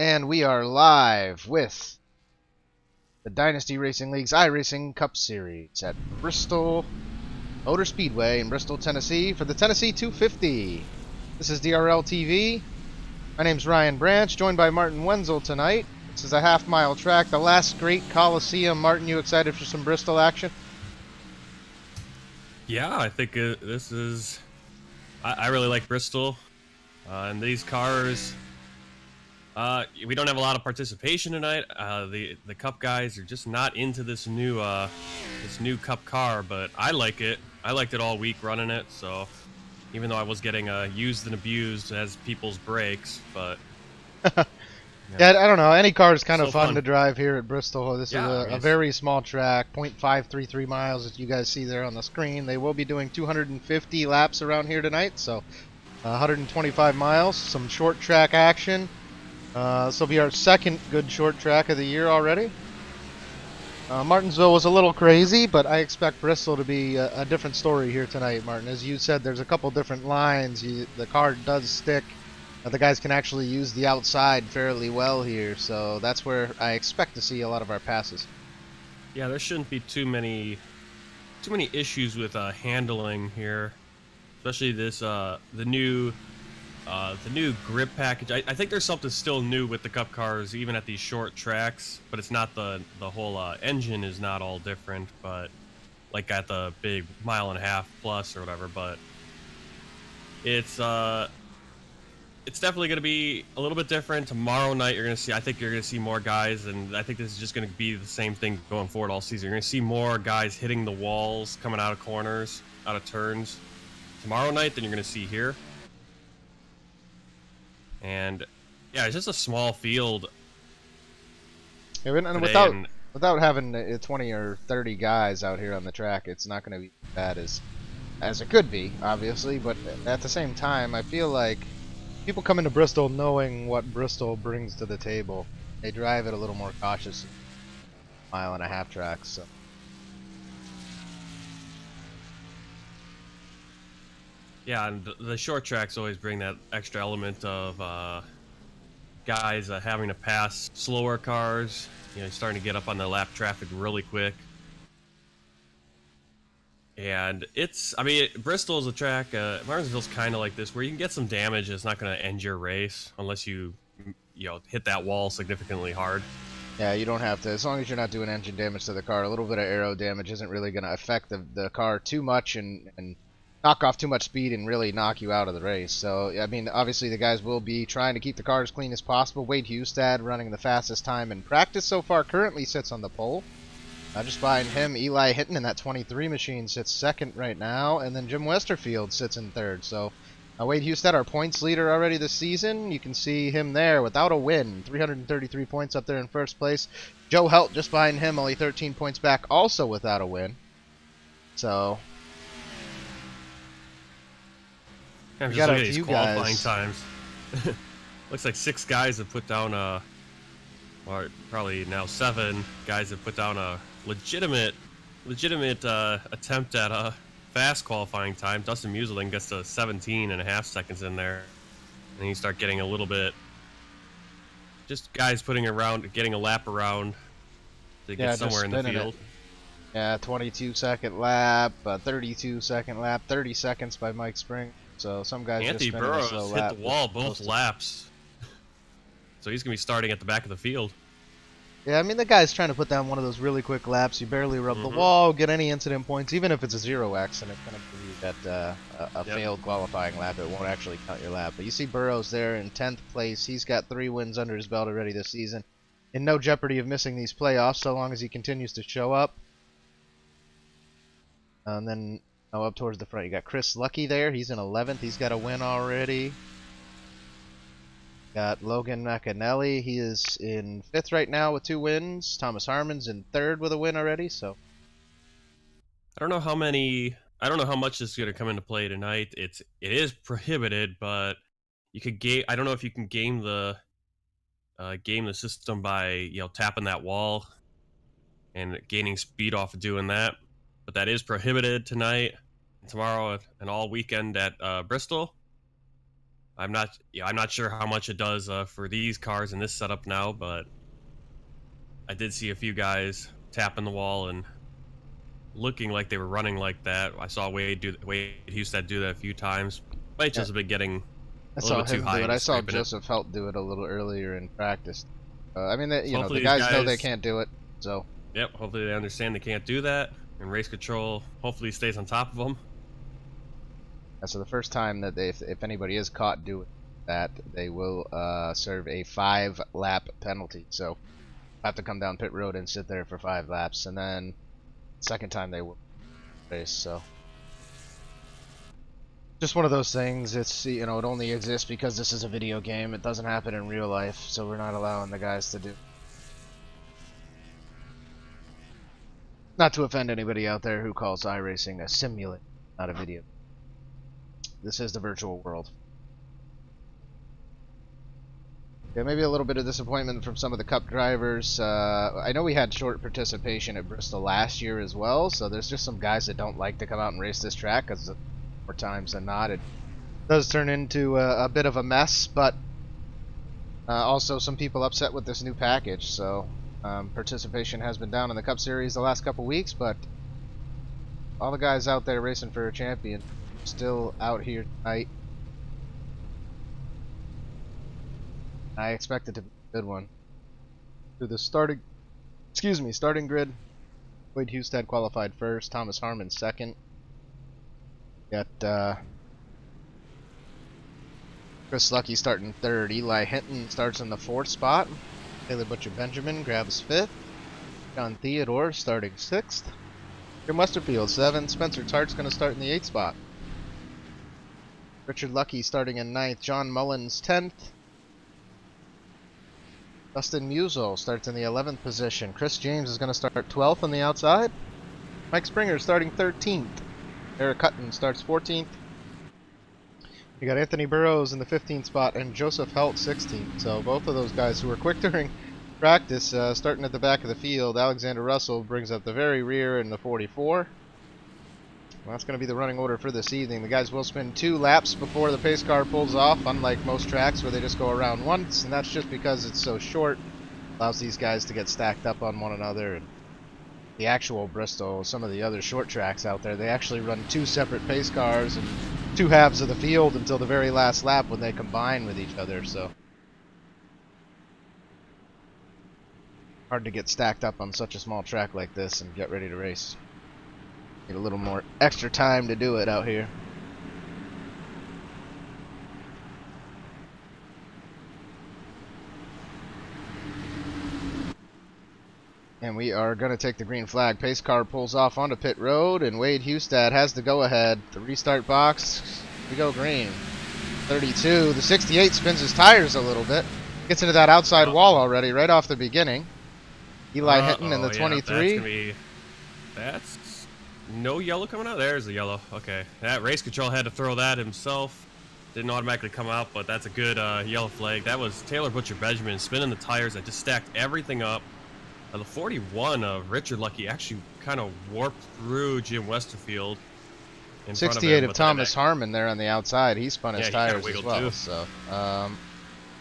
And we are live with the Dynasty Racing League's iRacing Cup Series at Bristol Motor Speedway in Bristol, Tennessee for the Tennessee 250. This is DRL TV. My name's Ryan Branch, joined by Martin Wenzel tonight. This is a half-mile track, the last great Coliseum. Martin, you excited for some Bristol action? Yeah, I think this is... I really like Bristol. And these cars... we don't have a lot of participation tonight. The Cup guys are just not into this new Cup car, but I like it. I liked it all week running it, so even though I was getting used and abused as people's brakes, but yeah, I don't know. Any car is kind of fun to drive here at Bristol. This is a very small track, 0.533 miles, as you guys see there on the screen. They will be doing 250 laps around here tonight, so 125 miles, some short track action. This will be our second good short track of the year already. Martinsville was a little crazy, but I expect Bristol to be a different story here tonight, Martin. As you said, there's a couple different lines. The car does stick. The guys can actually use the outside fairly well here, so that's where I expect to see a lot of our passes. Yeah, there shouldn't be too many issues with handling here, especially this the new grip package. I think there's something still new with the Cup cars, even at these short tracks, but it's not the whole engine is not all different, but like at the big 1.5 miles plus or whatever. But it's definitely going to be a little bit different. Tomorrow night I think you're going to see more guys, and I think this is just going to be the same thing going forward all season. You're going to see more guys hitting the walls, coming out of corners, out of turns tomorrow night than you're going to see here. And yeah, it's just a small field. Yeah, and without having 20 or 30 guys out here on the track, it's not going to be as bad as it could be, obviously. But at the same time, I feel like people come into Bristol knowing what Bristol brings to the table. They drive it a little more cautious, 1.5 mile tracks. So. Yeah, and the short tracks always bring that extra element of guys having to pass slower cars, starting to get up on the lap traffic really quick. And Bristol is a track, Martinsville's kind of like this, where you can get some damage. It's not going to end your race unless you hit that wall significantly hard. Yeah, you don't have to. As long as you're not doing engine damage to the car, a little bit of aero damage isn't really going to affect the car too much and knock off too much speed and really knock you out of the race. So, I mean, obviously the guys will be trying to keep the car as clean as possible. Wade Hustad running the fastest time in practice so far currently sits on the pole. Just behind him, Eli Hinton in that 23 machine sits second right now, and then Jim Westerfield sits in third. So, Wade Hustad, our points leader already this season. You can see him there without a win. 333 points up there in first place. Joe Helt just behind him, only 13 points back, also without a win. So... I'm just looking at these qualifying times. Looks like 6 guys have put down or probably now 7 guys have put down a legitimate attempt at a fast qualifying time. Dustin Museling gets to 17.5 seconds in there, and then you start getting a little bit, just guys getting a lap around to get somewhere in the field. Yeah, 22-second lap, 32-second lap, 30 seconds by Mike Spring. So some guys Anthony Burroughs hit the wall both laps. So he's going to be starting at the back of the field. Yeah, I mean, the guy's trying to put down one of those really quick laps. You barely rub the wall, get any incident points. Even if it's a 0x and it's going to give you that failed qualifying lap, it won't actually count your lap. But you see Burroughs there in 10th place. He's got 3 wins under his belt already this season. In no jeopardy of missing these playoffs so long as he continues to show up. And then... up towards the front, you got Chris Lucky there. He's in 11th. He's got a win already. Got Logan McAnally. He is in 5th right now with 2 wins. Thomas Harmon's in 3rd with a win already. So I don't know how much is going to come into play tonight. It is prohibited, but you could game. I don't know if you can game the system by tapping that wall and gaining speed off of doing that. But that is prohibited tonight, tomorrow, and all weekend at Bristol. I'm not sure how much it does for these cars in this setup now, but I did see a few guys tapping the wall and looking like they were running like that. I saw Wade Hustad do that a few times. Might just have been getting a little bit too high. I saw Joseph Helt do it a little earlier in practice. I mean, you know, the guys know they can't do it, so. Yep, hopefully they understand they can't do that, and race control hopefully stays on top of them. So the first time that if anybody is caught doing that, they will serve a 5-lap penalty. So have to come down pit road and sit there for 5 laps, and then second time they will race. So just one of those things. It's, you know, it only exists because this is a video game. It doesn't happen in real life, so we're not allowing the guys to do. Not to offend anybody out there who calls iRacing a simulator, not a video. This is the virtual world. Yeah, maybe a little bit of disappointment from some of the Cup drivers. I know we had short participation at Bristol last year as well, so there's just some guys that don't like to come out and race this track, because more times than not it does turn into a bit of a mess, but also some people upset with this new package. So participation has been down in the Cup Series the last couple weeks, but all the guys out there racing for a champion still out here tonight. I expect it to be a good one. To the starting grid. Wade Hustad qualified first, Thomas Harmon second. Got Chris Lucky starting third. Eli Hinton starts in the 4th spot. Taylor Butcher Benjamin grabs 5th. John Theodore starting 6th. Jim Westerfield 7th. Spencer Tart's going to start in the 8th spot. Richard Lucky starting in 9th. John Mullins 10th. Dustin Musial starts in the 11th position. Chris James is going to start 12th on the outside. Mike Springer starting 13th. Eric Hutton starts 14th. You got Anthony Burrows in the 15th spot and Joseph Helt 16th. So both of those guys who were quick during practice starting at the back of the field. Alexander Russell brings up the very rear in the 44. Well, that's going to be the running order for this evening. The guys will spin 2 laps before the pace car pulls off, unlike most tracks where they just go around once, and that's just because it's so short. Allows these guys to get stacked up on one another. And the actual Bristol, some of the other short tracks out there, they actually run 2 separate pace cars and 2 halves of the field until the very last lap when they combine with each other. So hard to get stacked up on such a small track like this and get ready to race. Need a little more extra time to do it out here. And we are going to take the green flag. Pace car pulls off onto pit road, and Wade Hustad has the go-ahead. The restart box, we go green. 32, the 68 spins his tires a little bit. Gets into that outside wall already, right off the beginning. Eli Hinton in the 23. That's no yellow coming out. There's the yellow. Okay, that race control had to throw that himself. Didn't automatically come out, but that's a good yellow flag. That was Taylor Butcher Benjamin spinning the tires that just stacked everything up. The 41 of Richard Lucky actually kind of warped through Jim Westerfield. 68 of Thomas Harmon there on the outside. He spun his tires as well. Too. So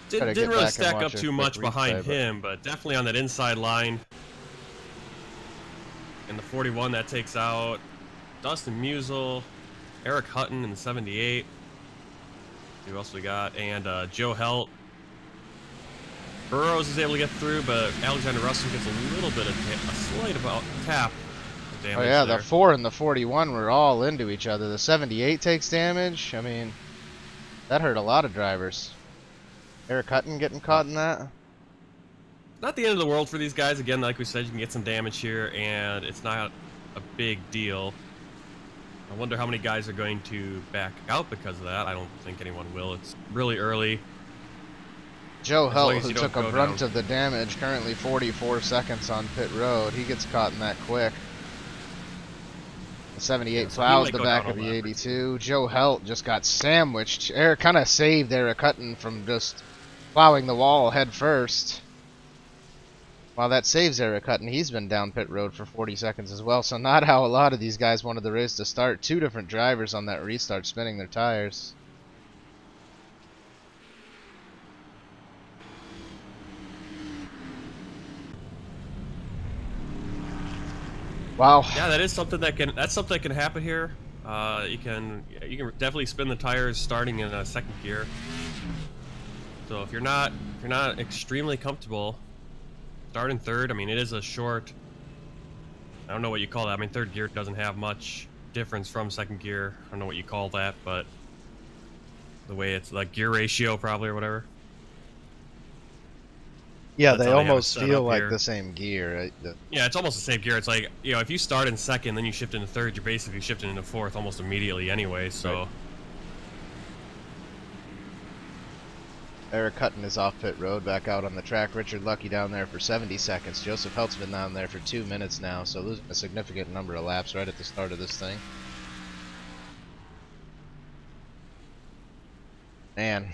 didn't really stack up too much behind him, but definitely on that inside line. And the 41 that takes out Dustin Musial, Eric Hutton in the 78. Who else we got? And Joe Helt. Burrows is able to get through, but Alexander Russell gets a little bit of a slight tap damage. Oh yeah, there. the 4 and the 41 were all into each other. The 78 takes damage. I mean, that hurt a lot of drivers. Eric Hutton getting caught in that. Not the end of the world for these guys. Again, like we said, you can get some damage here, and it's not a big deal. I wonder how many guys are going to back out because of that. I don't think anyone will. It's really early. Joe Helt, who took a brunt of the damage, currently 44 seconds on pit road. He gets caught in that quick. The 78 plows the back of the 82. Joe Helt just got sandwiched. Eric kind of saved Eric Hutton from just plowing the wall head first. While that saves Eric Hutton, he's been down pit road for 40 seconds as well. So not how a lot of these guys wanted the race to start. 2 different drivers on that restart spinning their tires. Wow. Yeah, that's something that can happen here. You can definitely spin the tires starting in second gear. So if you're not extremely comfortable, start in third. I mean, it is a short. I don't know what you call that. I mean, third gear doesn't have much difference from second gear. I don't know what you call that, but the way it's like gear ratio probably or whatever. Yeah, they almost feel like the same gear. Yeah, it's almost the same gear. It's like, you know, if you start in second, then you shift into third, you're basically shifting into fourth almost immediately anyway, so. Right. Eric Hutton is off pit road, back out on the track. Richard Lucky down there for 70 seconds. Joseph Heltzman down there for 2 minutes now, so losing a significant number of laps right at the start of this thing. Man.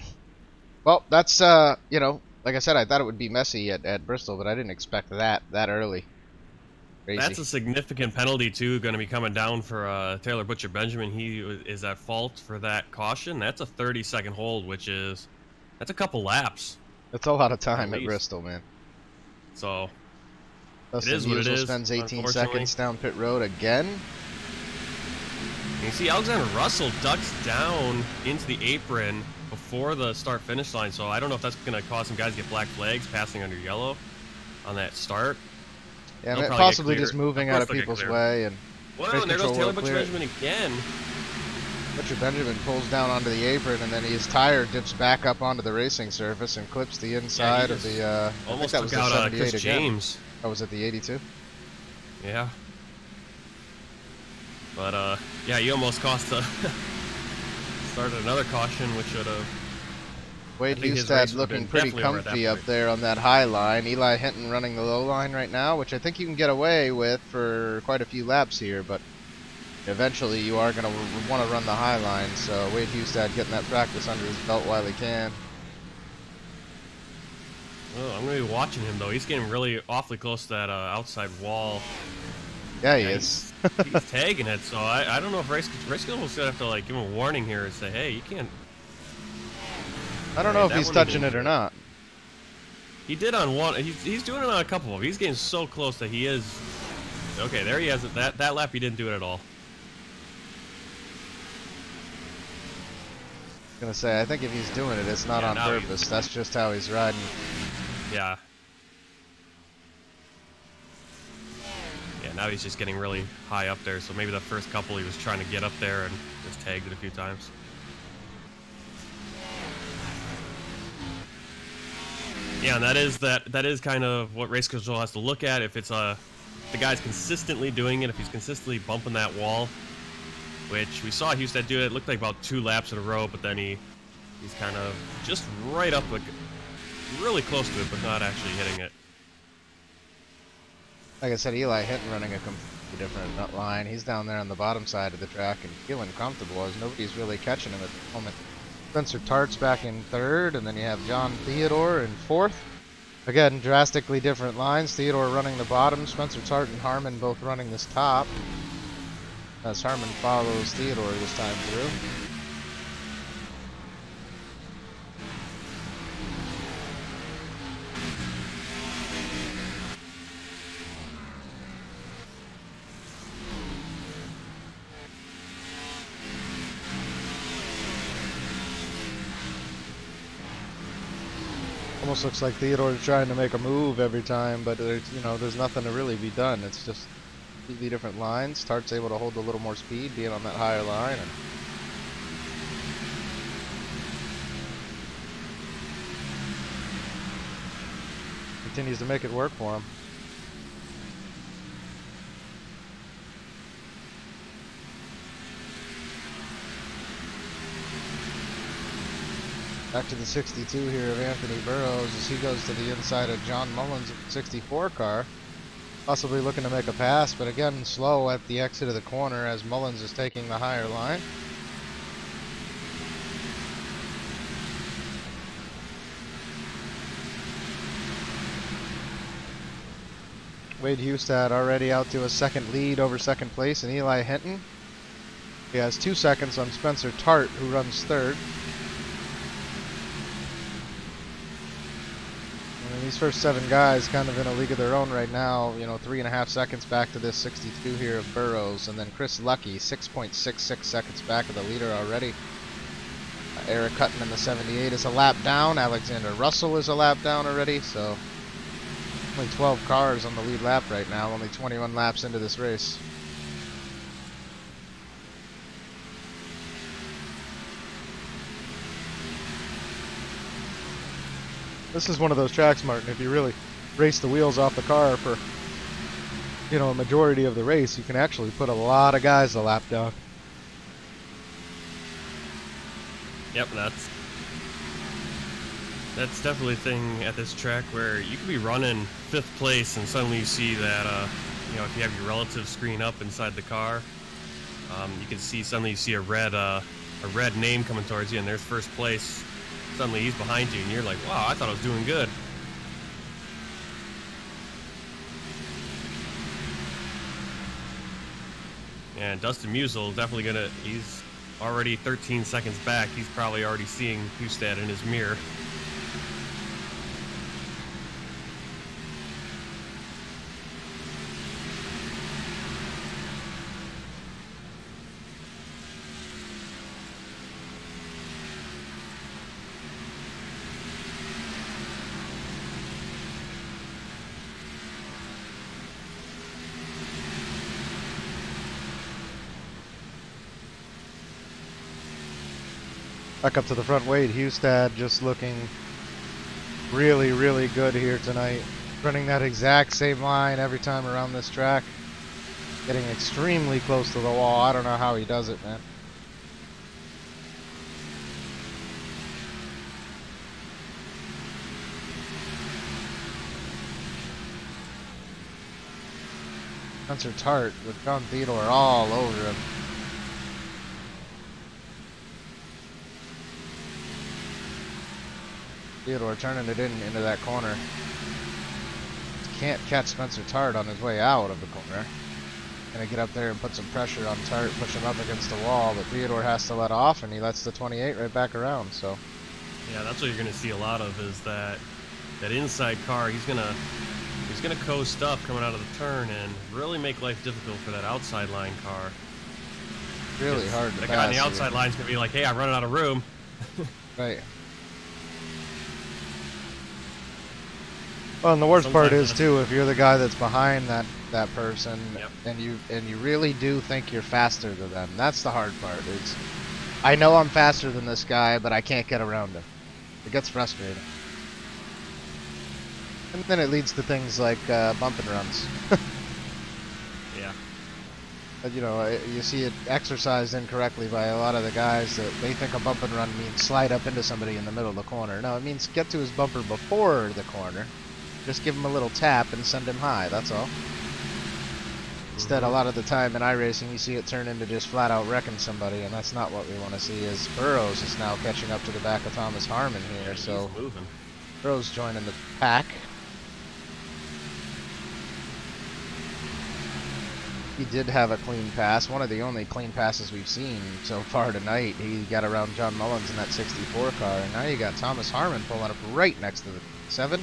Well, that's, you know, like I said, I thought it would be messy at Bristol, but I didn't expect that early. Crazy. That's a significant penalty, too, going to be coming down for Taylor Butcher Benjamin. He is at fault for that caution. That's a 30-second hold, which is... That's a couple laps. That's a lot of time at Bristol, man. So, it is what it is. Spends 18 seconds down pit road again. You see Alexander Russell ducks down into the apron before the start-finish line, so I don't know if that's going to cause some guys to get black flags passing under yellow on that start. Yeah, I mean, possibly just moving out of people's way. And well, and there goes Taylor Butcher Benjamin again. Butcher Benjamin pulls down onto the apron, and then his tire dips back up onto the racing surface and clips the inside of the. Almost took out Chris James. That was at the 82. Yeah. But yeah, he almost cost started another caution, which should have. Wade Hustad looking pretty comfy up there on that high line. Eli Hinton running the low line right now, which I think you can get away with for quite a few laps here, but. Eventually, you are going to want to run the high line, so Wade Hustad getting that practice under his belt while he can. Oh, I'm going to be watching him, though. He's getting really awfully close to that outside wall. Yeah, he is. He's tagging it, so I don't know if Race almost going to have to like give him a warning here and say, hey, you can't... I don't know if he's touching it or not. He did on one. He's doing it on a couple of them. He's getting so close that he is... Okay, there he has it. That lap, he didn't do it at all. Gonna say, I think if he's doing it, it's not on purpose. That's just how he's riding. Yeah. Yeah, now he's just getting really high up there, so maybe the first couple he was trying to get up there and just tagged it a few times. Yeah, and that is kind of what race control has to look at. If it's the guy's consistently doing it, if he's consistently bumping that wall, which we saw Hustad do it. It looked like about 2 laps in a row, but then he's kind of just right up, like, really close to it, but not actually hitting it. Like I said, Eli Hinton running a completely different line. He's down there on the bottom side of the track and feeling comfortable as nobody's really catching him at the moment. Spencer Tart's back in third, and then you have John Theodore in fourth. Again, drastically different lines. Theodore running the bottom, Spencer Tart and Harmon both running this top. As Harmon follows Theodore this time through. Almost looks like Theodore's trying to make a move every time, but there's nothing to really be done. It's just completely different lines. Tart's able to hold a little more speed, being on that higher line. And continues to make it work for him. Back to the 62 here of Anthony Burrows as he goes to the inside of John Mullins' 64 car. Possibly looking to make a pass, but again slow at the exit of the corner as Mullins is taking the higher line. Wade Hustad already out to a second lead over second place, and Eli Hinton. He has 2 seconds on Spencer Tart, who runs third. And these first 7 guys kind of in a league of their own right now. You know, 3.5 seconds back to this 62 here of Burrows, and then Chris Lucky 6.66 seconds back of the leader already. Eric Cutton in the 78 is a lap down. Alexander Russell is a lap down already. So only 12 cars on the lead lap right now. Only 21 laps into this race. This is one of those tracks, Martin, if you really race the wheels off the car for, you know, a majority of the race, you can actually put a lot of guys a lap down. Yep, that's definitely a thing at this track where you could be running 5th place and suddenly you see that, you know, if you have your relative screen up inside the car, you can see suddenly you see a red name coming towards you and there's 1st place. Suddenly he's behind you and you're like, wow, I thought I was doing good. And Dustin Musial definitely he's already 13 seconds back. He's probably already seeing Hustad in his mirror. Back up to the front, Wade Hustad just looking really, really good here tonight. Running that exact same line every time around this track. Getting extremely close to the wall. I don't know how he does it, man. Spencer Tart with John Theodore all over him. Theodore turning it into that corner. Can't catch Spencer Tart on his way out of the corner. Gonna get up there and put some pressure on Tart, push him up against the wall, but Theodore has to let off and he lets the 28 right back around, so. Yeah, that's what you're gonna see a lot of is that inside car. He's gonna coast up coming out of the turn and really make life difficult for that outside line car. Really hard to pass. The guy on the outside line is gonna be like, hey, I'm running out of room. Right. Well, and the worst part is too, if you're the guy that's behind that person, yep, and you really do think you're faster than them. That's the hard part. Is I know I'm faster than this guy, but I can't get around him. It gets frustrating, and then it leads to things like bump and runs. Yeah. But, you know, you see it exercised incorrectly by a lot of the guys that they think a bump and run means slide up into somebody in the middle of the corner. No, it means get to his bumper before the corner. Just give him a little tap and send him high, that's all. Instead, a lot of the time in iRacing, you see it turn into just flat out wrecking somebody, and that's not what we want to see. As Burrows is now catching up to the back of Thomas Harmon here, so Burrows joining the pack. He did have a clean pass, one of the only clean passes we've seen so far tonight. He got around John Mullins in that 64 car, and now you got Thomas Harmon pulling up right next to the 7.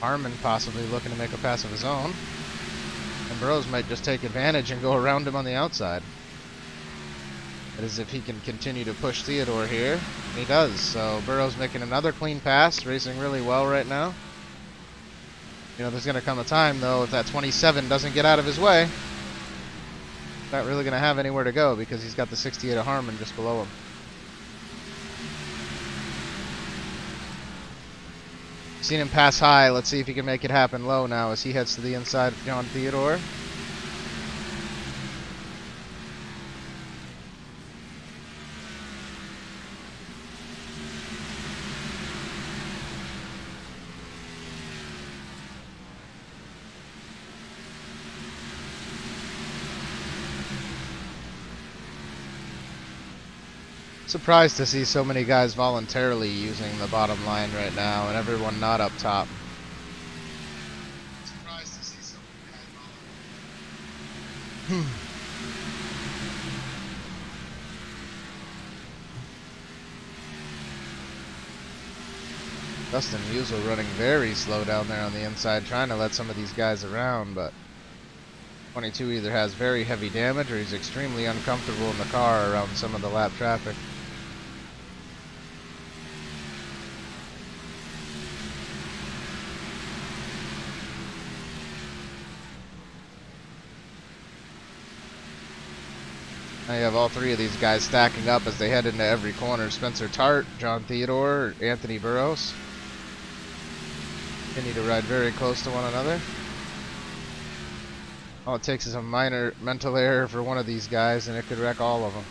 Harmon possibly looking to make a pass of his own. And Burrows might just take advantage and go around him on the outside. It is if he can continue to push Theodore here. And he does. So Burrows making another clean pass, racing really well right now. You know, there's going to come a time, though, if that 27 doesn't get out of his way, not really going to have anywhere to go because he's got the 68 of Harmon just below him. Seen him pass high. Let's see if he can make it happen low now as he heads to the inside of John Theodore. Surprised to see so many guys voluntarily using the bottom line right now and everyone not up top. Surprised to see so many guys voluntarily. Dustin Musial running very slow down there on the inside, trying to let some of these guys around, but 22 either has very heavy damage or he's extremely uncomfortable in the car around some of the lap traffic. Now you have all three of these guys stacking up as they head into every corner. Spencer Tart, John Theodore, Anthony Burrows. Continue to ride very close to one another. All it takes is a minor mental error for one of these guys and it could wreck all of them.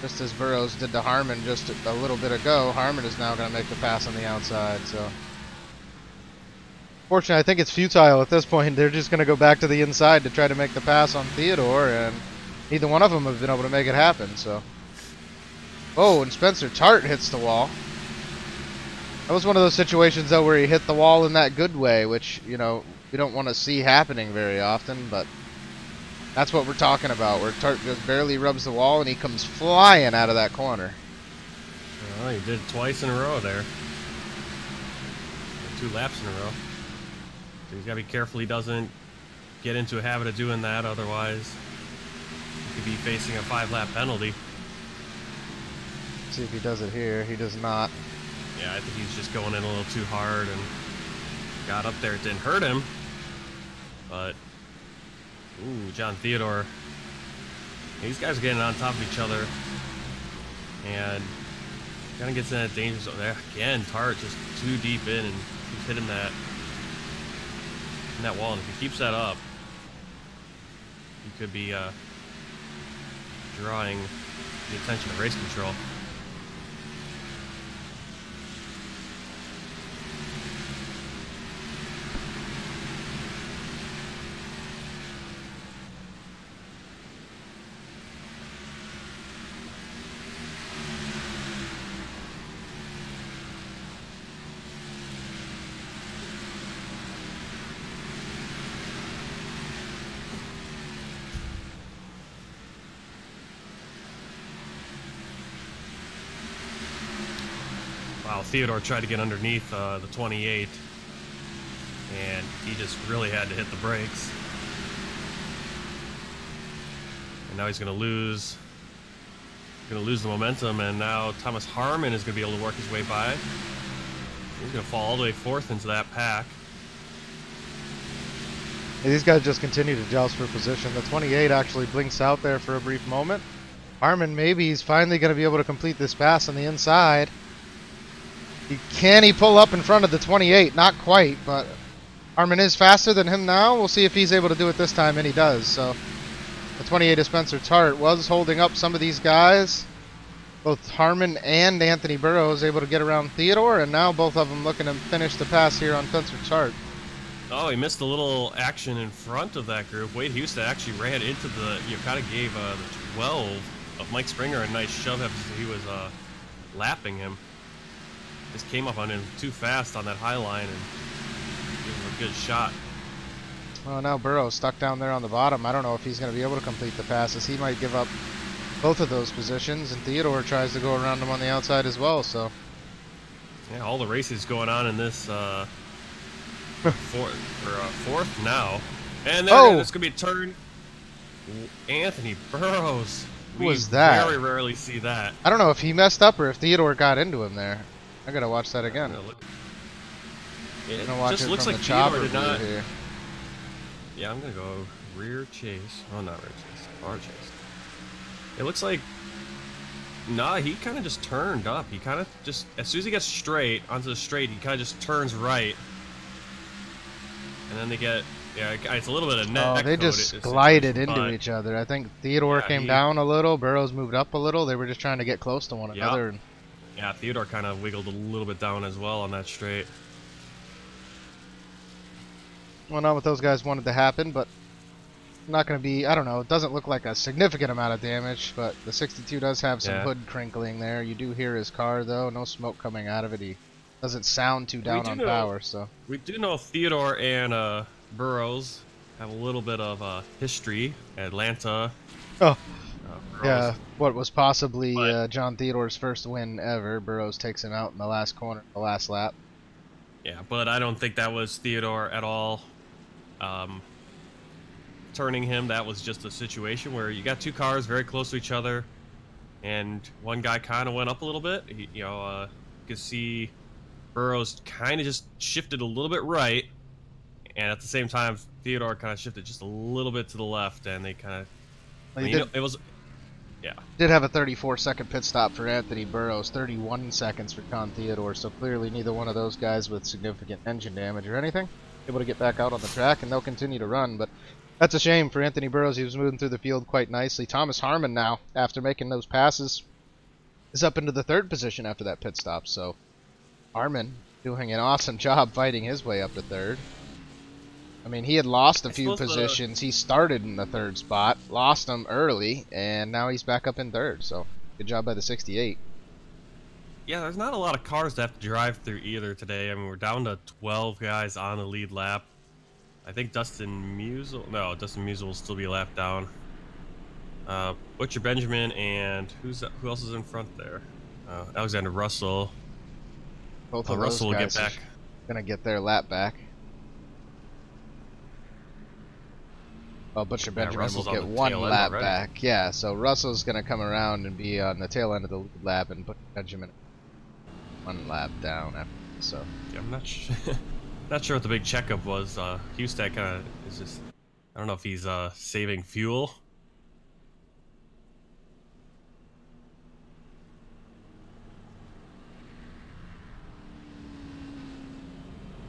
Just as Burrows did to Harmon just a little bit ago, Harmon is now going to make the pass on the outside. So, fortunately, I think it's futile at this point. They're just going to go back to the inside to try to make the pass on Theodore, and neither one of them have been able to make it happen. So, oh, and Spencer Tart hits the wall. That was one of those situations, though, where he hit the wall in that good way, which, you know, we don't want to see happening very often, but that's what we're talking about, where Tart just barely rubs the wall and he comes flying out of that corner. Well, he did it twice in a row there. 2 laps in a row. So he's got to be careful he doesn't get into a habit of doing that, otherwise he could be facing a 5-lap penalty. See if he does it here. He does not. Yeah, I think he's just going in a little too hard and got up there. It didn't hurt him, but ooh, John Theodore. These guys are getting on top of each other, and kind of gets in that danger zone. There again, Tart just too deep in and keeps hitting that wall. And if he keeps that up, he could be drawing the attention of race control. Wow, Theodore tried to get underneath the 28, and he just really had to hit the brakes. And now he's going to lose the momentum, and now Thomas Harmon is going to be able to work his way by. He's going to fall all the way 4th into that pack. Hey, these guys just continue to joust for position. The 28 actually blinks out there for a brief moment. Harmon, maybe he's finally going to be able to complete this pass on the inside. Can he pull up in front of the 28? Not quite, but Harmon is faster than him now. We'll see if he's able to do it this time, and he does. So the 28 of Spencer Tart was holding up some of these guys. Both Harmon and Anthony Burrows able to get around Theodore, and now both of them looking to finish the pass here on Spencer Tart. Oh, he missed a little action in front of that group. Wade Houston actually ran into the, you kind of gave the 12 of Mike Springer a nice shove as he was lapping him. Just came up on him too fast on that high line and gave him a good shot. Well, now Burrows stuck down there on the bottom. I don't know if he's going to be able to complete the passes. He might give up both of those positions, and Theodore tries to go around him on the outside as well. So, yeah, all the races going on in this fourth now, and then it's going to be a turn. Anthony Burrows. Who was that? Very rarely see that. I don't know if he messed up or if Theodore got into him there. I gotta watch that again. It just looks like Theodore did not. Here. Yeah, I'm gonna go rear chase. Oh, not rear chase. Bar chase. It looks like. Nah, he kind of just turned up. He kind of just, as soon as he gets straight onto the straight, he kind of just turns right. And then they get, yeah, it's a little bit of neck. Oh, they just glided into each other. I think Theodore came down a little. Burrows moved up a little. They were just trying to get close to one another. Yeah, Theodore kind of wiggled a little bit down as well on that straight. Well, not what those guys wanted to happen, but not going to be, I don't know, it doesn't look like a significant amount of damage, but the 62 does have some hood crinkling there. You do hear his car, though. No smoke coming out of it. He doesn't sound too down on power, so. We do know Theodore and Burrows have a little bit of history. Atlanta. Oh, Yeah, what was possibly John Theodore's first win ever. Burrows takes him out in the last corner, the last lap. Yeah, but I don't think that was Theodore at all. Turning him, that was just a situation where you got two cars very close to each other, and one guy kind of went up a little bit. You could see Burrows kind of just shifted a little bit right, and at the same time, Theodore kind of shifted just a little bit to the left, and they kind of. It was. Yeah. Did have a 34-second pit stop for Anthony Burrows, 31 seconds for John Theodore, so clearly neither one of those guys with significant engine damage or anything able to get back out on the track, and they'll continue to run, but that's a shame for Anthony Burrows. He was moving through the field quite nicely. Thomas Harmon now, after making those passes, is up into the third position after that pit stop, so Harmon doing an awesome job fighting his way up to third. I mean, he had lost a few positions. He started in the third spot, lost them early, and now he's back up in third. So, good job by the 68. Yeah, there's not a lot of cars to have to drive through either today. I mean, we're down to 12 guys on the lead lap. I think Dustin Musial will still be a lap down. Butcher Benjamin and who else is in front there? Alexander Russell. Both of Russell those will guys get back. Gonna get their lap back. Well, Butcher Benjamin will get one lap back. Yeah, so Russell's going to come around and be on the tail end of the lead lap, and Butcher Benjamin one lap down after. So yeah, I'm not sure what the big checkup was. Hustad kind of is just, I don't know if he's saving fuel.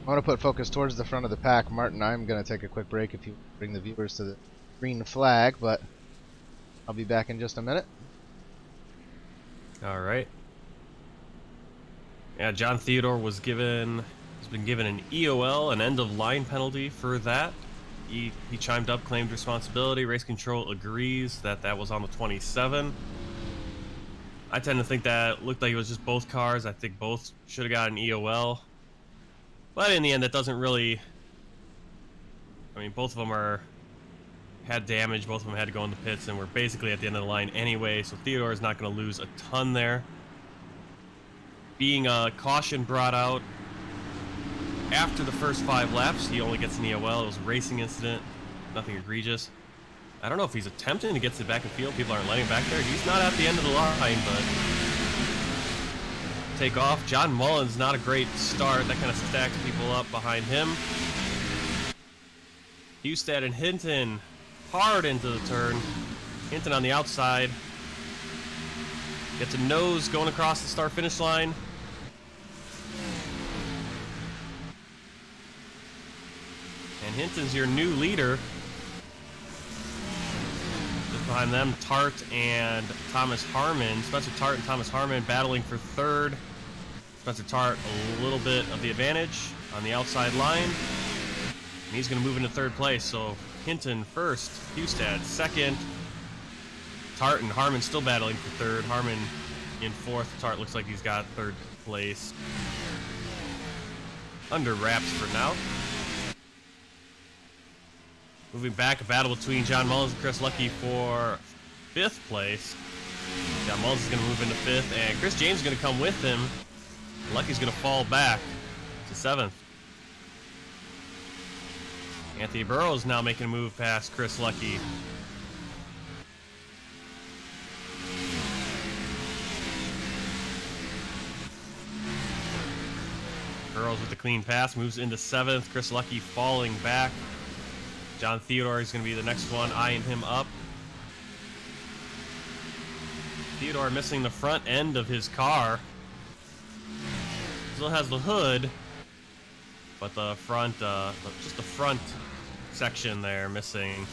I want to put focus towards the front of the pack. Martin, I'm going to take a quick break if you bring the viewers to the green flag, but I'll be back in just a minute. All right. Yeah, John Theodore has been given an EOL, an end of line penalty for that. He chimed up, claimed responsibility. Race control agrees that was on the 27. I tend to think that looked like it was just both cars. I think both should have got an EOL. But in the end, that doesn't really. I mean, both of them had damage. Both of them had to go in the pits, and we're basically at the end of the line anyway. So Theodore is not going to lose a ton there. Being a caution brought out after the first 5 laps, he only gets an EOL. It was a racing incident, nothing egregious. I don't know if he's attempting to get to the back of the field. People aren't letting him back there. He's not at the end of the line, but. Take off. John Mullins, not a great start. That kind of stacks people up behind him. Hustad and Hinton hard into the turn. Hinton on the outside. Gets a nose going across the start-finish line. And Hinton's your new leader. Just behind them, Tart and Thomas Harmon. Spencer Tart and Thomas Harmon battling for third. Spencer Tart a little bit of the advantage on the outside line. And he's going to move into third place. So Hinton first, Hustad second. Tart and Harmon still battling for third. Harmon in fourth. Tart looks like he's got third place under wraps for now. Moving back, a battle between John Mullins and Chris Lucky for fifth place. John Mullins is going to move into fifth, and Chris James is going to come with him. Lucky's going to fall back to seventh. Anthony Burrows now making a move past Chris Lucky. Burrows with the clean pass, moves into seventh. Chris Lucky falling back. John Theodore is going to be the next one, eyeing him up. Theodore missing the front end of his car. Still has the hood, but the front, just the front section there missing.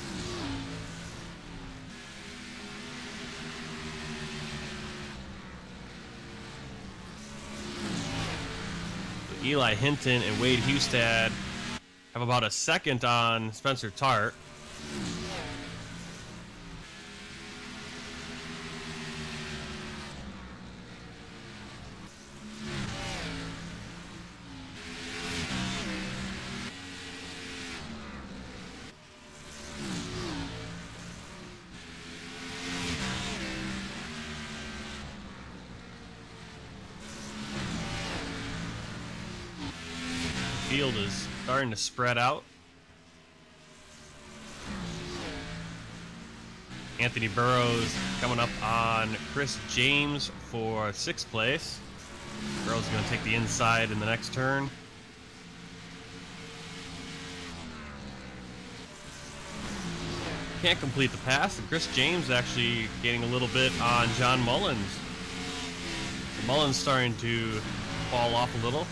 So Eli Hinton and Wade Hustad have about a second on Spencer Tart. field is starting to spread out. Anthony Burrows coming up on Chris James for 6th place. Burrows is going to take the inside in the next turn. Can't complete the pass, and Chris James actually gaining a little bit on John Mullins. Mullins starting to fall off a little.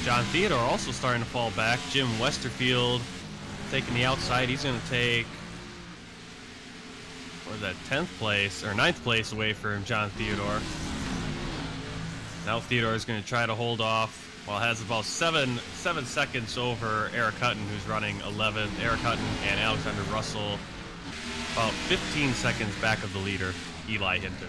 John Theodore also starting to fall back. Jim Westerfield taking the outside. He's going to take, what is that, 10th place, or 9th place away from John Theodore. Now Theodore is going to try to hold off. Well, has about 7 seconds over Eric Hutton, who's running 11th. Eric Hutton and Alexander Russell about 15 seconds back of the leader, Eli Hinton.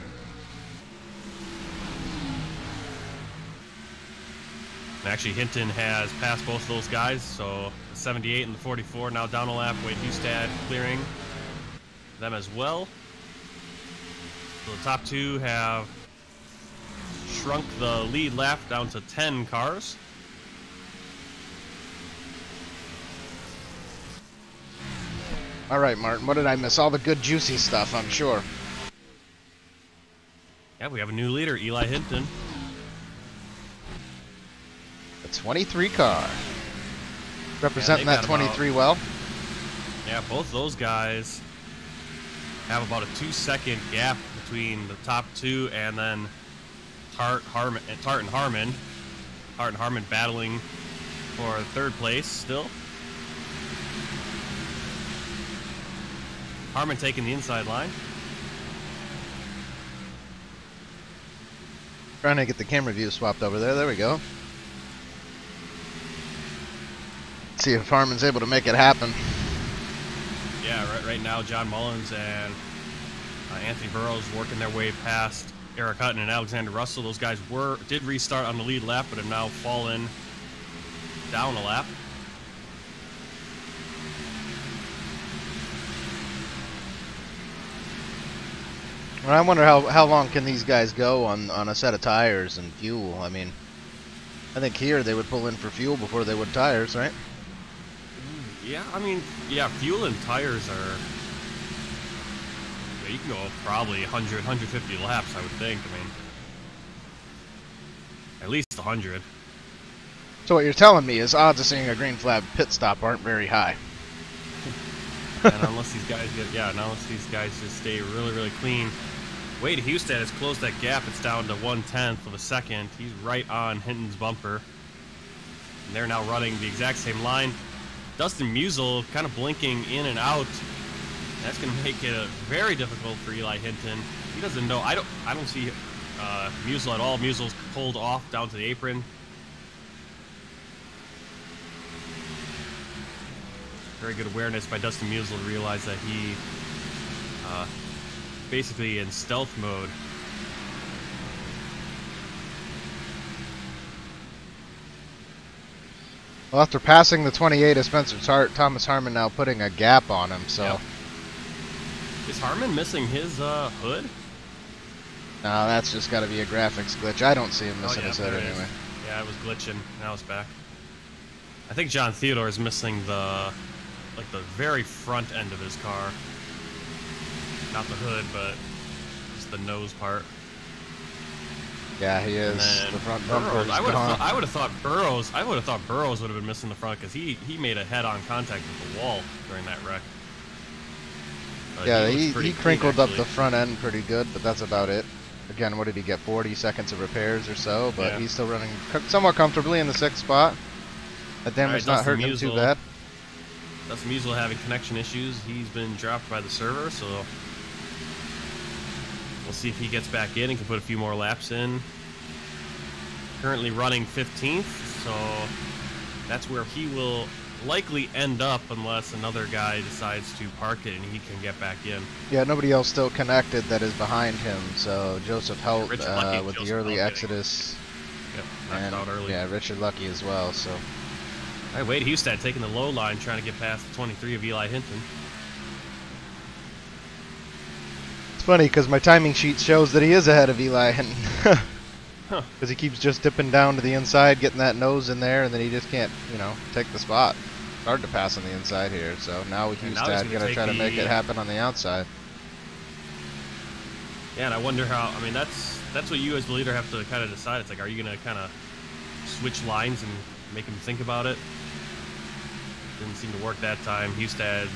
And actually, Hinton has passed both of those guys, so the 78 and the 44 now down a lap. Wade Hustad clearing them as well. So the top two have shrunk the lead lap down to 10 cars. All right, Martin, what did I miss? All the good, juicy stuff, I'm sure. Yeah, we have a new leader, Eli Hinton. The 23 car. Representing that 23 well. Yeah, both those guys have about a 2-second gap between the top two and then Tart and Harmon. Tart and Harmon battling for 3rd place still. Harmon taking the inside line. Trying to get the camera view swapped over there. There we go. See if Harmon's able to make it happen. Yeah, right now John Mullins and Anthony Burrows working their way past Eric Hutton and Alexander Russell. Those guys did restart on the lead lap, but have now fallen down a lap. Well, I wonder how long can these guys go on a set of tires and fuel. I mean, I think here they would pull in for fuel before they would tires, right? Yeah, I mean, yeah, fuel and tires are... You can go probably 100, 150 laps, I would think. I mean, at least 100. So what you're telling me is odds of seeing a green flag pit stop aren't very high. And unless these guys unless these guys just stay really, really clean. Wade Hustad has closed that gap. It's down to 1/10 of a second. He's right on Hinton's bumper. And they're now running the exact same line. Dustin Musial kind of blinking in and out. That's going to make it very difficult for Eli Hinton. He doesn't know. I don't see Musial at all. Musial's pulled off down to the apron. Very good awareness by Dustin Musial to realize that he basically in stealth mode. Well, after passing the 28 of Spencer Tart, Thomas Harmon now putting a gap on him. So. Yep. Is Harmon missing his hood? No, that's just got to be a graphics glitch. I don't see him missing his hood anyway. Yeah, it was glitching. Now it's back. I think John Theodore is missing the very front end of his car. Not the hood, but just the nose part. Yeah, he is. The front bumper is gone. I would have thought Burrows would have been missing the front because he made a head-on contact with the wall during that wreck. Yeah, he crinkled up the front end pretty good, but that's about it. Again, what did he get? 40 seconds of repairs or so, but he's still running somewhat comfortably in the 6th spot. That damage not hurting him too bad. Dustin Musial having connection issues. He's been dropped by the server, so we'll see if he gets back in and can put a few more laps in. Currently running 15th, so that's where he will likely end up unless another guy decides to park it and he can get back in. Yeah, nobody else still connected that is behind him, so Joseph Helt with the early exodus. Yep, knocked out early. Yeah, Richard Lucky as well, so. All right, Wade Hustad taking the low line, trying to get past the 23 of Eli Hinton. It's funny because my timing sheet shows that he is ahead of Eli Hinton. Because he keeps just dipping down to the inside, getting that nose in there, and then he just can't, you know, take the spot. It's hard to pass on the inside here, so now with Hustad going to try to make it happen on the outside. Yeah, and I wonder how, I mean, that's what you as the leader have to kind of decide. It's like, are you going to kind of switch lines and make him think about it? Didn't seem to work that time. Hustad's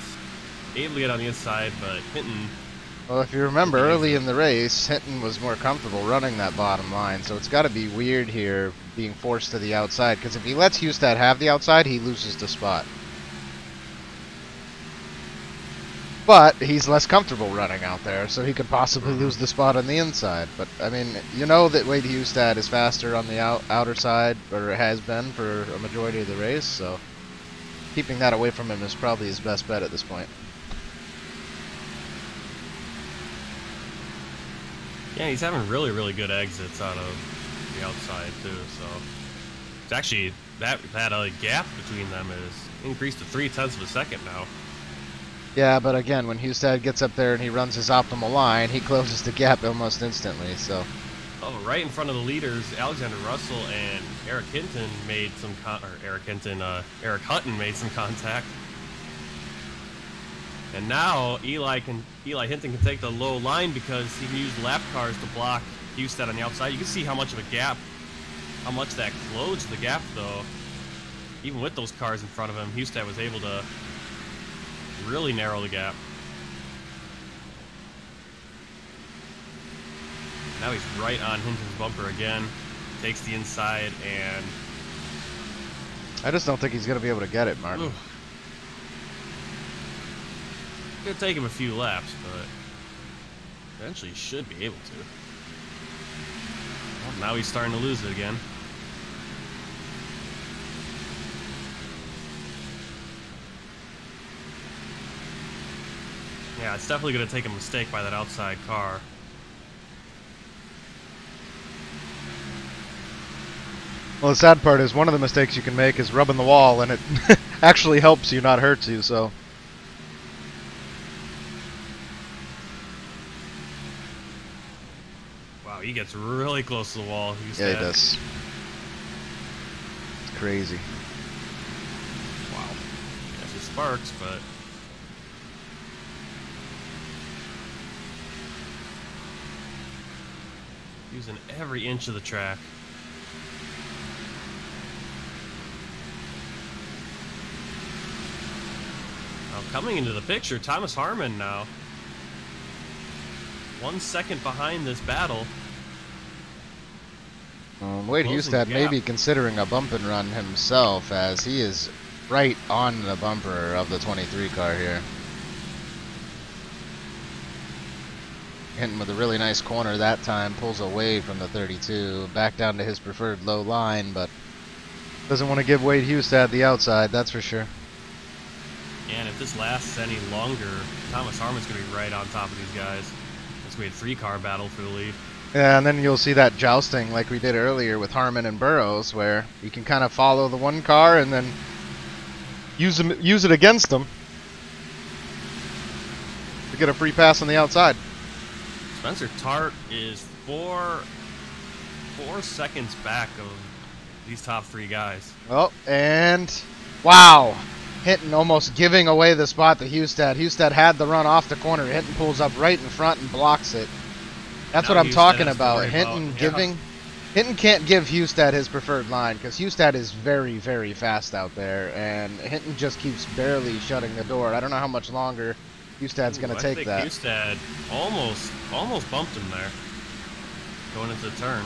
able to get on the inside, but Hinton... Well, if you remember, early in the race, Hinton was more comfortable running that bottom line, so it's got to be weird here being forced to the outside, because if he lets Hustad have the outside, he loses the spot. But he's less comfortable running out there, so he could possibly lose the spot on the inside. But, I mean, you know that Wade Hustad is faster on the outer side, or has been for a majority of the race, so keeping that away from him is probably his best bet at this point. Yeah, he's having really, really good exits out of the outside, too, so... It's actually, that gap between them is increased to 0.3 of a second now. Yeah, but again, when Hustad gets up there and he runs his optimal line, he closes the gap almost instantly, so... Oh, right in front of the leaders, Alexander Russell and Eric Hinton made some Eric Hutton made some contact. And now Eli Hinton can take the low line because he can use lap cars to block Hustad on the outside. You can see how much of a gap, how much that closed the gap though. Even with those cars in front of him, Hustad was able to really narrow the gap. Now he's right on Hinton's bumper again. Takes the inside and... I just don't think he's going to be able to get it, Martin. Oof. It'll take him a few laps, but eventually he should be able to. Well, now he's starting to lose it again. Yeah, it's definitely going to take a mistake by that outside car. Well, the sad part is one of the mistakes you can make is rubbing the wall, and it actually helps you, not hurts you, so... Wow, he gets really close to the wall. Yeah, he does. It's crazy. Wow. Yes, it sparks, but... using every inch of the track. Now, coming into the picture, Thomas Harmon now. 1 second behind this battle. Wade Hustad may be considering a bump and run himself, as he is right on the bumper of the 23 car here. Hinton with a really nice corner that time, pulls away from the 32, back down to his preferred low line, but doesn't want to give Wade Hustad the outside, that's for sure. Yeah, and if this lasts any longer, Thomas Harmon's going to be right on top of these guys. It's going to be a 3-car battle for the lead. Yeah, and then you'll see that jousting like we did earlier with Harmon and Burrows, where you can kind of follow the one car and then use it against them to get a free pass on the outside. Spencer Tart is four seconds back of these top 3 guys. Well, and wow, Hinton almost giving away the spot to Hustad. Hustad had the run off the corner. Hinton pulls up right in front and blocks it. That's what I'm talking about. Hinton Hinton can't give Hustad his preferred line because Hustad is very, very fast out there, and Hinton just keeps barely shutting the door. I don't know how much longer Hustad's going to take that. I think Hustad almost bumped him there, going into the turn.